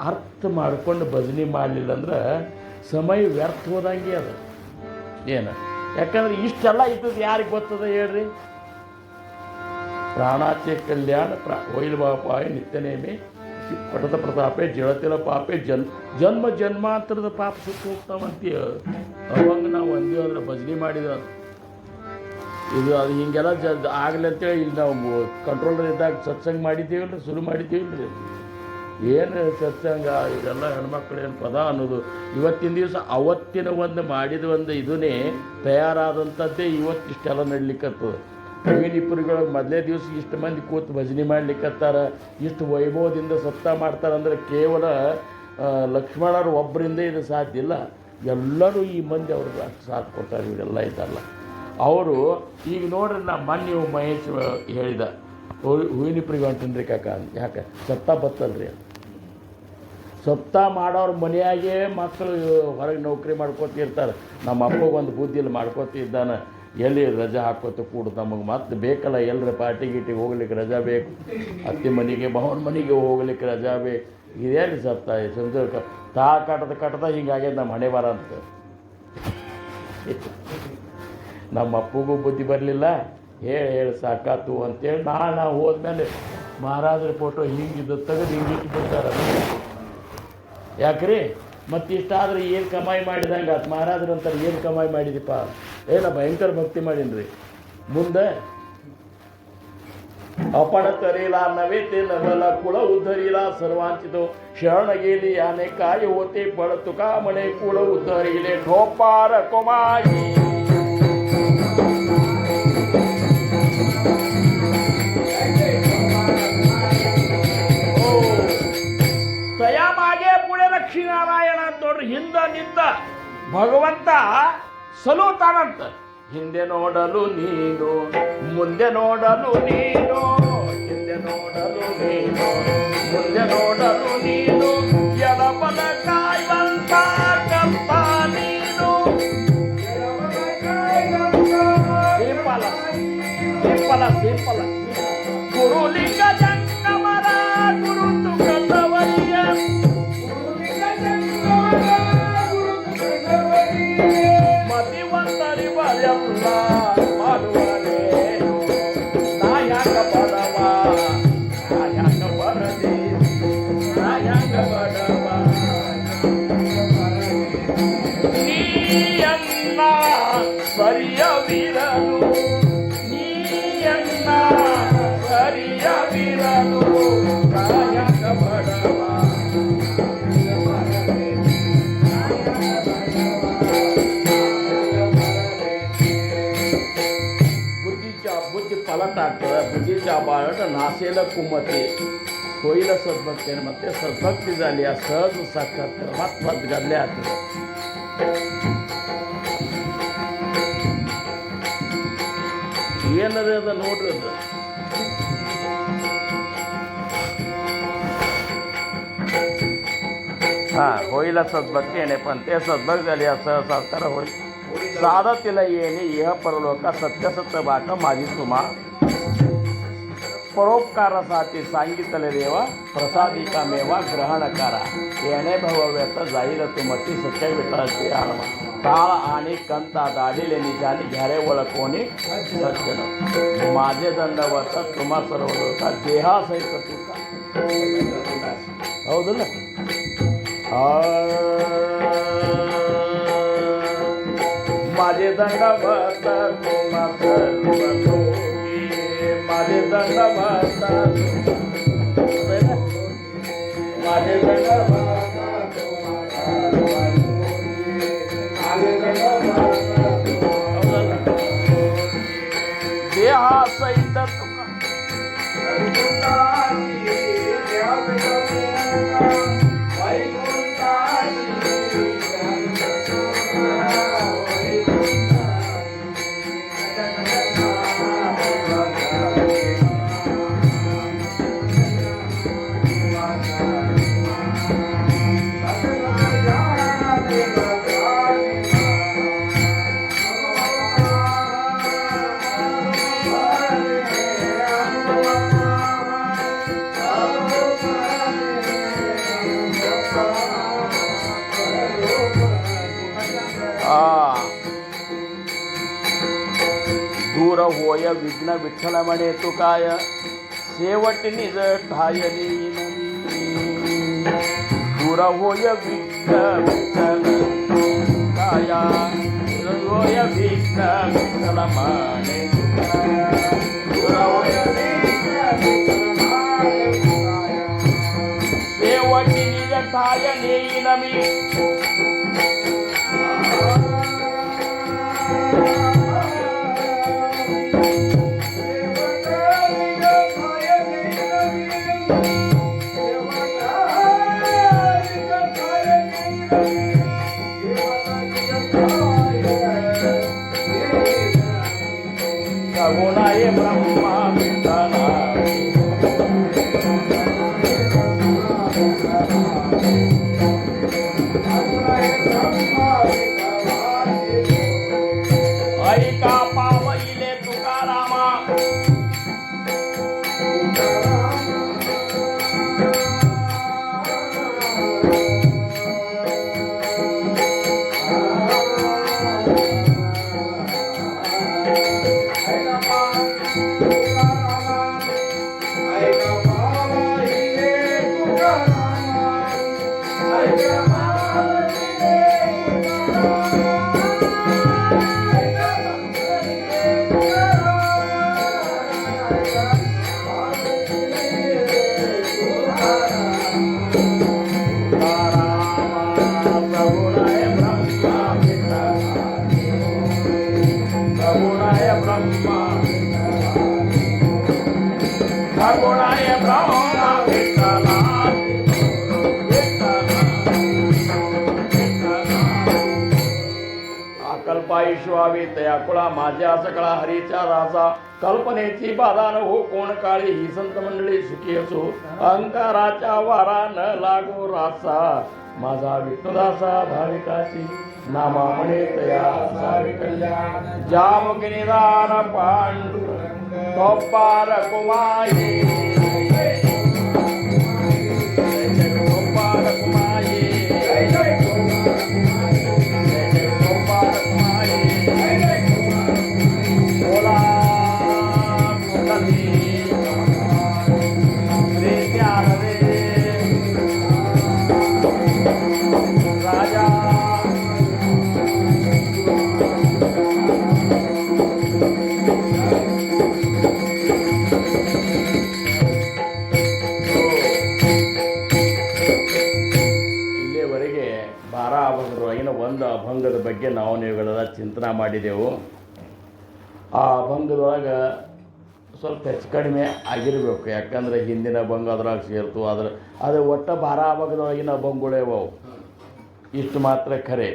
Speaker 2: ಅರ್ಥ ಮಾಡ್ಕೊಂಡು ಭಜನೆ ಮಾಡಲಿಲ್ಲ ಅಂದ್ರೆ ಸಮಯ ವ್ಯರ್ಥ ಹೋದಂಗೆ ಅದು ಏನು. ಯಾಕಂದ್ರೆ ಇಷ್ಟೆಲ್ಲ ಇದ್ದದ್ದು ಯಾರಿಗೆ ಗೊತ್ತದ ಹೇಳ್ರಿ. ಪ್ರಾಣಾತ್ಯ ಕಲ್ಯಾಣ ವೈಲ್ ಬಾಪಾಯ ನಿತ್ಯನೇಮಿ ಪಟದ ಪ್ರತಾಪೆ ಜಳತಿಲ ಪಾಪೆ ಜನ್ಮ ಜನ್ಮಾಂತರದ ಪಾಪ ಸುತ್ತ ಹೋಗ್ತಾವಂತೀಯ. ಅವಾಗ ನಾವು ಒಂದೇ ಅಂದ್ರೆ ಭಜನೆ ಮಾಡಿದ ಇದು ಅದು ಹಿಂಗೆಲ್ಲ ಆಗಲಿ ಅಂತೇಳಿ ಇಲ್ಲಿ ನಾವು ಕಂಟ್ರೋಲರ್ ಇದ್ದಾಗ ಸತ್ಸಂಗ ಮಾಡಿದ್ದೀವಲ್ರಿ, ಶುರು ಮಾಡಿದ್ದೀವಲ್ರಿ. ಏನು ಸತ್ಸಂಗ ಇದೆಲ್ಲ ಹೆಣ್ಮಕ್ಳು ಏನು ಪದ ಅನ್ನೋದು ಇವತ್ತಿನ ದಿವಸ ಅವತ್ತಿನ ಒಂದು ಮಾಡಿದ ಒಂದು ಇದನ್ನೇ ತಯಾರಾದಂಥದ್ದೇ ಇವತ್ತಿಷ್ಟೆಲ್ಲ ನಡ್ಲಿಕ್ಕತ್ತದ. ಪ್ರವೀಣಿಪುರಿಗಳು ಮೊದಲೇ ದಿವಸ ಇಷ್ಟು ಮಂದಿ ಕೂತು ಭಜನೆ ಮಾಡ್ಲಿಕ್ಕತ್ತಾರ, ಇಷ್ಟು ವೈಭವದಿಂದ ಸಪ್ತಾಹ ಮಾಡ್ತಾರಂದ್ರೆ ಕೇವಲ ಲಕ್ಷ್ಮಣರು ಒಬ್ಬರಿಂದ ಇದು ಸಾಧ್ಯ ಇಲ್ಲ. ಎಲ್ಲರೂ ಈ ಮಂದಿ ಅವ್ರಿಗೆ ಅಷ್ಟು ಸಾಥ್ ಕೊಡ್ತಾರೆ. ಇವರೆಲ್ಲ ಇದಲ್ಲ ಅವರು. ಈಗ ನೋಡ್ರಿ ನಾ ಮೊನ್ನೆ ಮಹೇಶ್ ಹೇಳಿದ ಹೂವಿನಿಪ್ರಿಗೆ ಹೊಂಟನ್ರಿ ಕಾಕ. ಯಾಕೆ ಸಪ್ತಾಹ ಬತ್ತಲ್ರಿ, ಸಪ್ತಾಹ ಮಾಡೋರು ಮನೆಯಾಗೇ ಮಕ್ಕಳು ಹೊರಗೆ ನೌಕರಿ ಮಾಡ್ಕೊತಿರ್ತಾರೆ. ನಮ್ಮ ಅಪ್ಪಗೊಂದು ಬುದ್ಧಿಯಲ್ಲಿ ಮಾಡ್ಕೊತಿದ್ದಾನೆ, ಎಲ್ಲಿ ರಜಾ ಹಾಕೋತ ಕೂಡ ನಮಗೆ ಮತ್ತೆ ಬೇಕಲ್ಲ, ಎಲ್ಲರ ಪಾರ್ಟಿ ಗೀಟಿಗೆ ಹೋಗ್ಲಿಕ್ಕೆ ರಜಾ ಬೇಕು, ಅತ್ತೆ ಮನೆಗೆ ಭಾವನ ಮನೆಗೆ ಹೋಗ್ಲಿಕ್ಕೆ ರಜಾ ಬೇಕು. ಇದೇನು ಸಪ್ತಾಹ ಸಂಜೆ ಕಟ್ಟದ ಹಿಂಗಾಗ್ಯದ ನಮ್ಮ ಹಣೆ ಬಾರ ಅಂತ. ನಮ್ಮ ಅಪ್ಪಗೂ ಬುದ್ಧಿ ಬರಲಿಲ್ಲ, ಹೇಳಿ ಸಾಕಾತು ಅಂತೇಳಿ ನಾವು ಹೋದ್ಮೇಲೆ ಮಹಾರಾಜರ ಫೋಟೋ ಹಿಂಗಿದ್ದು ತೆಗೆದು ಹಿಂಗಿಟ್ಟು ಬಿಡ್ತಾರೆ. ಯಾಕ್ರಿ ಮತ್ತು ಇಷ್ಟಾದ್ರೆ ಏನು ಕಮಾಯಿ ಮಾಡಿದಂಗೆ ಅದು ಮಹಾರಾಜರು ಅಂತಾರೆ, ಏನು ಕಮಾಯಿ ಮಾಡಿದಿಪ್ಪ, ಏನ ಭಯಂಕರ ಭಕ್ತಿ ಮಾಡೀನಿ. ಮುಂದೆ ಅಪಣ ತರೀಲ ನವೇತೆ ನವಲ ಕುಳ ಉದ್ಧರಿಲ ಸರ್ವಾಂಚಿತು ಶರಣಗೇಲಿ ಆನೆ ಕಾಯಿ ಹೋತೆ ಪಡತು ಕಾಮಣೆ ಕುಳ ಉದ್ಧರಿಲೆ ಠೋಪಾರ ಕೊಮಾಯಿ. ಸ್ವಯಮಾಗೆ ಪುಣೆ ಲಕ್ಷ್ಮೀನಾರಾಯಣ ಅಂತ ನೋಡ್ರಿ. ಹಿಂದೆ ನಿಂತ ಭಗವಂತ ಸಲೂತಾನಂತ. ಹಿಂದೆ ನೋಡಲು ನೀನು, ಮುಂದೆ ನೋಡಲು ನೀನು, ಹಿಂದೆ ನೋಡಲು ನೀನು, ಮುಂದೆ ನೋಡಲು ನೀನು, ಎಡಬಲ ಕಾಯುವಂತ ಕಂಪ ನೀನು. ಸಿಂಪಲ ಗುರುಲಿಂಗ ಜಂಗಮರ ಗುರುತು ಕಥವಯ್ಯ, ಮತಿವಂತರಿ ಬರೆಯಲ್ಲ ಮಾಡುವನೇನು, ನಾಯಕ ಬಡವ ನಾಯಕ ಬರದೆ ನಾಯಕ ಬಡವ ನೀಯನ್ನ ಸರಿಯವಿರಲು, ನೀಯನ್ನ ಸರಿಯವಿರಲು ನಾಯಕ ಬಡವ. ಬುದ್ಧಿ ಫಲತ ಆಗ್ತದೆ. ಬುದ್ಧಿ ಚಾಬಾಳ ನಾಸೇಲ ಕುಮ್ಮತಿ ಕೊಯ್ಲ ಸದ್ಭಕ್ತಿ ಮತ್ತೆ ಸದ್ಭಕ್ತಿ झाली सहज साक्षात्कार मत गल्ले ಆಗ್ತದೆ. ಏನದ ಅದ ನೋಡ್ರಿ. ಅದು होईल सद्भक्ती येणे पण ते सद्भक्त झाली असं साकार होईल. साधतीला येणे इह परलोका सत्य सत्य बाट माझी तुम्हा परोपकारासाठी सांगितले देवा प्रसादिका मेवा ग्रहण करा. येणे भव्यत जाईल तुमची सत्य विठ्ठलाची आळमा. ताळ आणि कंता दाढीले निजाने घ्यारे ओळखोनी सज्जन. माझे दंडवत तुम्हा सर्व लोका देहा सहित तुका. ಹೌದಲ್ಲ? माझे दंडवत तुम्हा सर्व लोकी, माझे दंडवत माझे दंडवत देहा सहित तुका. दूर होय विघ्न विठ्ठल म्हणे तू काय शेवट निज ठायली दूर होय विघ्न विठ्ठल काया दूर होय विघ्न विठ्ठल म्हणे दूर होय विघ्न विठ्ठल म्हणे शेवट निज ठायली नमी सगुणाय ब्रह्मा विठ्ठला ऐका पावले तुकारामा अकल्पाईश्वावी तया कुळा माझ्या सकळा हरीच्या रासा कल्पनेची बाधा न हो कोण काळी ही संत मंडळी सुखी असो अहंकाराच्या वारा न लागो रासा माझा विठ्ठलासा भाविकाशी नामा म्हणे तया सारी कल्याण जामुखी निदान पांडु तोपार कुमाई तोपार कुमाई बोला राजा ಇಲ್ಲಿವರೆಗೆ 12 ಅಭಂಗದೊಳಗಿನ ಒಂದು ಅಭಂಗದ ಬಗ್ಗೆ ನಾವು ನೀವುಗಳೆಲ್ಲ ಚಿಂತನೆ ಮಾಡಿದೆವು. ಆ ಅಭಂಗದೊಳಗೆ ಸ್ವಲ್ಪ ಹೆಚ್ಚು ಕಡಿಮೆ ಆಗಿರಬೇಕು, ಯಾಕಂದರೆ ಹಿಂದಿನ ಅಭಂಗ ಅದ್ರಾಗ ಸೇರ್ತು. ಅದು ಒಟ್ಟು 12 ಅಭಂಗದೊಳಗಿನ ಅಭಂಗಗಳೇ ಅವು. ಇಷ್ಟು ಮಾತ್ರ ಖರೆ.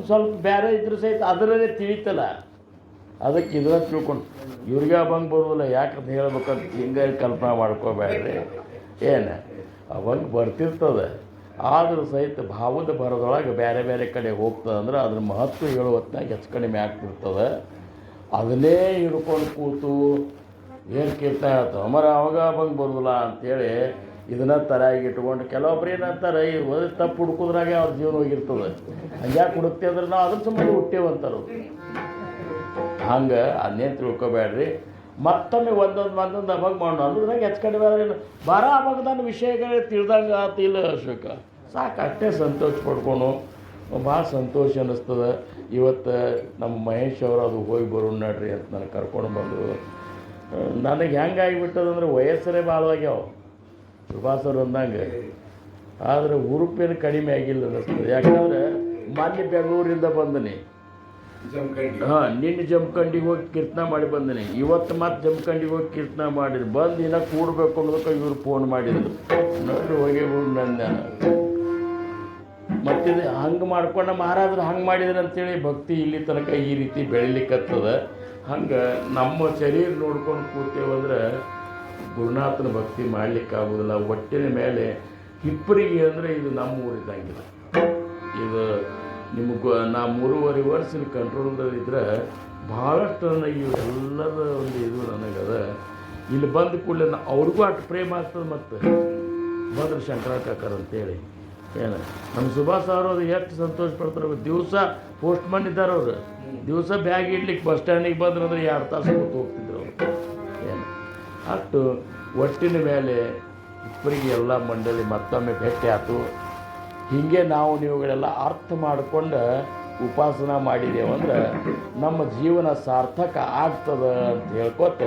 Speaker 2: ಸ್ವಲ್ಪ ಬೇರೆ ಇದ್ರ ಸಹಿತ ಅದರಲ್ಲೇ ತಿಳಿತಲ್ಲ, ಅದಕ್ಕೆ ಇದ್ರ ತಿಳ್ಕೊಂಡು ಇವ್ರಿಗೆ ಅಭಂಗ ಬರೋದಿಲ್ಲ ಯಾಕಂತ ಹೇಳ್ಬೇಕಂತ ಹಿಂಗೆ ಕಲ್ಪನೆ ಮಾಡ್ಕೋಬೇಡ್ರಿ. ಏನು ಅಭಂಗ ಬರ್ತಿರ್ತದೆ, ಆದರೂ ಸಹಿತ ಭಾವದ ಬರೋದ್ರೊಳಗೆ ಬೇರೆ ಬೇರೆ ಕಡೆ ಹೋಗ್ತದೆ. ಅಂದ್ರೆ ಅದ್ರ ಮಹತ್ವ ಹೇಳೋ ಹೊತ್ತಿನಾಗ ಹೆಚ್ಚು ಕಡಿಮೆ ಆಗ್ತಿರ್ತದೆ. ಅದನ್ನೇ ಹಿಡ್ಕೊಂಡು ಕೂತು ಏನು ಕೀರ್ತನೆ ಹೇಳ್ತಾವೆ ಅಮರ ಅವಾಗ ಅಭಂಗ ಬರೋದಿಲ್ಲ ಅಂಥೇಳಿ ಇದನ್ನ ತಲೆಯಾಗಿ ಇಟ್ಕೊಂಡು ಕೆಲವೊಬ್ರು ಏನಂತಾರೆ ಈ ತಪ್ಪು ಹುಡುಕೋದ್ರಾಗೆ ಅವ್ರ ಜೀವನ ಹೋಗಿರ್ತದೆ. ಹಂಗ್ಯಾಕೆ ಹುಡುಕ್ತಿ ಅಂದ್ರೆ ನಾವು ಅದ್ರ ಸಂಬಂಧ ಹುಟ್ಟೇವಂತಾರು. ಹಂಗೆ ಅದನ್ನೇನು ತಿಳ್ಕೊಬೇಡ್ರಿ. ಮತ್ತೊಮ್ಮೆ ಒಂದೊಂದು ಅಭಂಗ ಮಾಡೋಣ ಅಂದ್ರಾಗ ಹೆಚ್ಚು ಕಡಿಮೆ ಆದ್ರೆ ಬರ ಅಭಂಗದ ವಿಷಯಗಳು ತಿಳಿದಂಗೆ ಆತಿಲ್ಲ ಅಶೋಕ ಸಾಕು, ಅಷ್ಟೇ ಸಂತೋಷ ಪಡ್ಕೊಂಡು ಭಾಳ ಸಂತೋಷ ಅನ್ನಿಸ್ತದೆ. ಇವತ್ತು ನಮ್ಮ ಮಹೇಶ್ ಅವರು ಅದು ಹೋಗಿ ಬರೋಣ ನಡ್ರಿ ಅಂತ ನನಗೆ ಕರ್ಕೊಂಡು ಬಂದರು. ನನಗೆ ಹೆಂಗೆ ಆಗಿಬಿಟ್ಟದಂದ್ರೆ ವಯಸ್ಸರೇ ಭಾಳ ಆಗ್ಯಾವ ಸುಭಾಸರು ಅಂದಂಗೆ, ಆದರೆ ಹುರುಪೇನು ಕಡಿಮೆ ಆಗಿಲ್ಲ ಅನ್ನಿಸ್ತದೆ. ಯಾಕಂದರೆ ಮೊನ್ನೆ ಬೆಂಗಳೂರಿಂದ ಬಂದನಿ, ನಿನ್ನೆ ಜಮಖಂಡಿಗೆ ಹೋಗಿ ಕೀರ್ತನ ಮಾಡಿ ಬಂದನಿ, ಇವತ್ತು ಮತ್ತೆ ಜಮಖಂಡಿಗೆ ಹೋಗಿ ಕೀರ್ತನ ಮಾಡಿದ್ರು. ಬಂದು ಇನ್ನೂ ಕೂಡಬೇಕು ಅನ್ನೋದಕ್ಕೆ ಇವ್ರು ಫೋನ್ ಮಾಡಿದ್ರು, ನೋಡ್ರಿ ಹೋಗಿ ಬಿಡು ನಂದು. ಮತ್ತಿದು ಹಂಗೆ ಮಾಡ್ಕೊಂಡು ಮಹಾರಾಜರು ಹಂಗೆ ಮಾಡಿದ್ರು ಅಂತೇಳಿ ಭಕ್ತಿ ಇಲ್ಲಿ ತನಕ ಈ ರೀತಿ ಬೆಳಿಲಿಕ್ಕತ್ತದ. ಹಂಗೆ ನಮ್ಮ ಶರೀರ ನೋಡ್ಕೊಂಡು ಕೂತೇವಂದ್ರೆ ಗುರುನಾಥನ ಭಕ್ತಿ ಮಾಡಲಿಕ್ಕಾಗೋದಿಲ್ಲ. ಹೊಟ್ಟಿನ ಮೇಲೆ ಹಿಪ್ಪರಿಗೆ ಅಂದರೆ ಇದು ನಮ್ಮ ಊರಿದ್ದಂಗಿಲ್ಲ. ಇದು ನಿಮಗೆ ನಾ 3.5 ವರ್ಷ ಇಲ್ಲಿ ಕಂಟ್ರೋಲ್ದಲ್ಲಿದ್ದರೆ ಭಾಳಷ್ಟು ನನಗೆ ಇವೆಲ್ಲದ ಒಂದು ಇದು ನನಗದ. ಇಲ್ಲಿ ಬಂದ ಕೂಡಲೇ ಅವ್ರಿಗೂ ಅಷ್ಟು ಪ್ರೇಮ ಆಗ್ತದೆ. ಮತ್ತು ಬಂದ್ರೆ ಶಂಕರಾಚಾರ್ಯ ಅಂತೇಳಿ ಏನು ನಮ್ಮ ಸುಭಾಷ್ ಅವರು ಅದು ಎಷ್ಟು ಸಂತೋಷ ಪಡ್ತಾರೆ. ದಿವಸ ಪೋಸ್ಟ್ಮನ್ ಇದ್ದಾರೆ ಅವರು, ದಿವಸ ಬ್ಯಾಗ್ ಇಡ್ಲಿಕ್ಕೆ ಬಸ್ ಸ್ಟ್ಯಾಂಡಿಗೆ ಬಂದ್ರಂದ್ರೆ 2 ತಾಸು ಕೂತು ಹೋಗ್ತಿದ್ರು ಅವರು. ಏನು ಅಷ್ಟು ಒಟ್ಟಿನ ಮೇಲೆ ಇಬ್ಬರಿಗೆ ಎಲ್ಲ ಮಂಡಳಿ ಮತ್ತೊಮ್ಮೆ ಭೇಟಿ ಆಯ್ತು. ಹೀಗೆ ನಾವು ನೀವುಗಳೆಲ್ಲ ಅರ್ಥ ಮಾಡಿಕೊಂಡು ಉಪಾಸನ ಮಾಡಿದೇವಂದ್ರೆ ನಮ್ಮ ಜೀವನ ಸಾರ್ಥಕ ಆಗ್ತದೆ ಅಂತ ಹೇಳ್ಕೊತ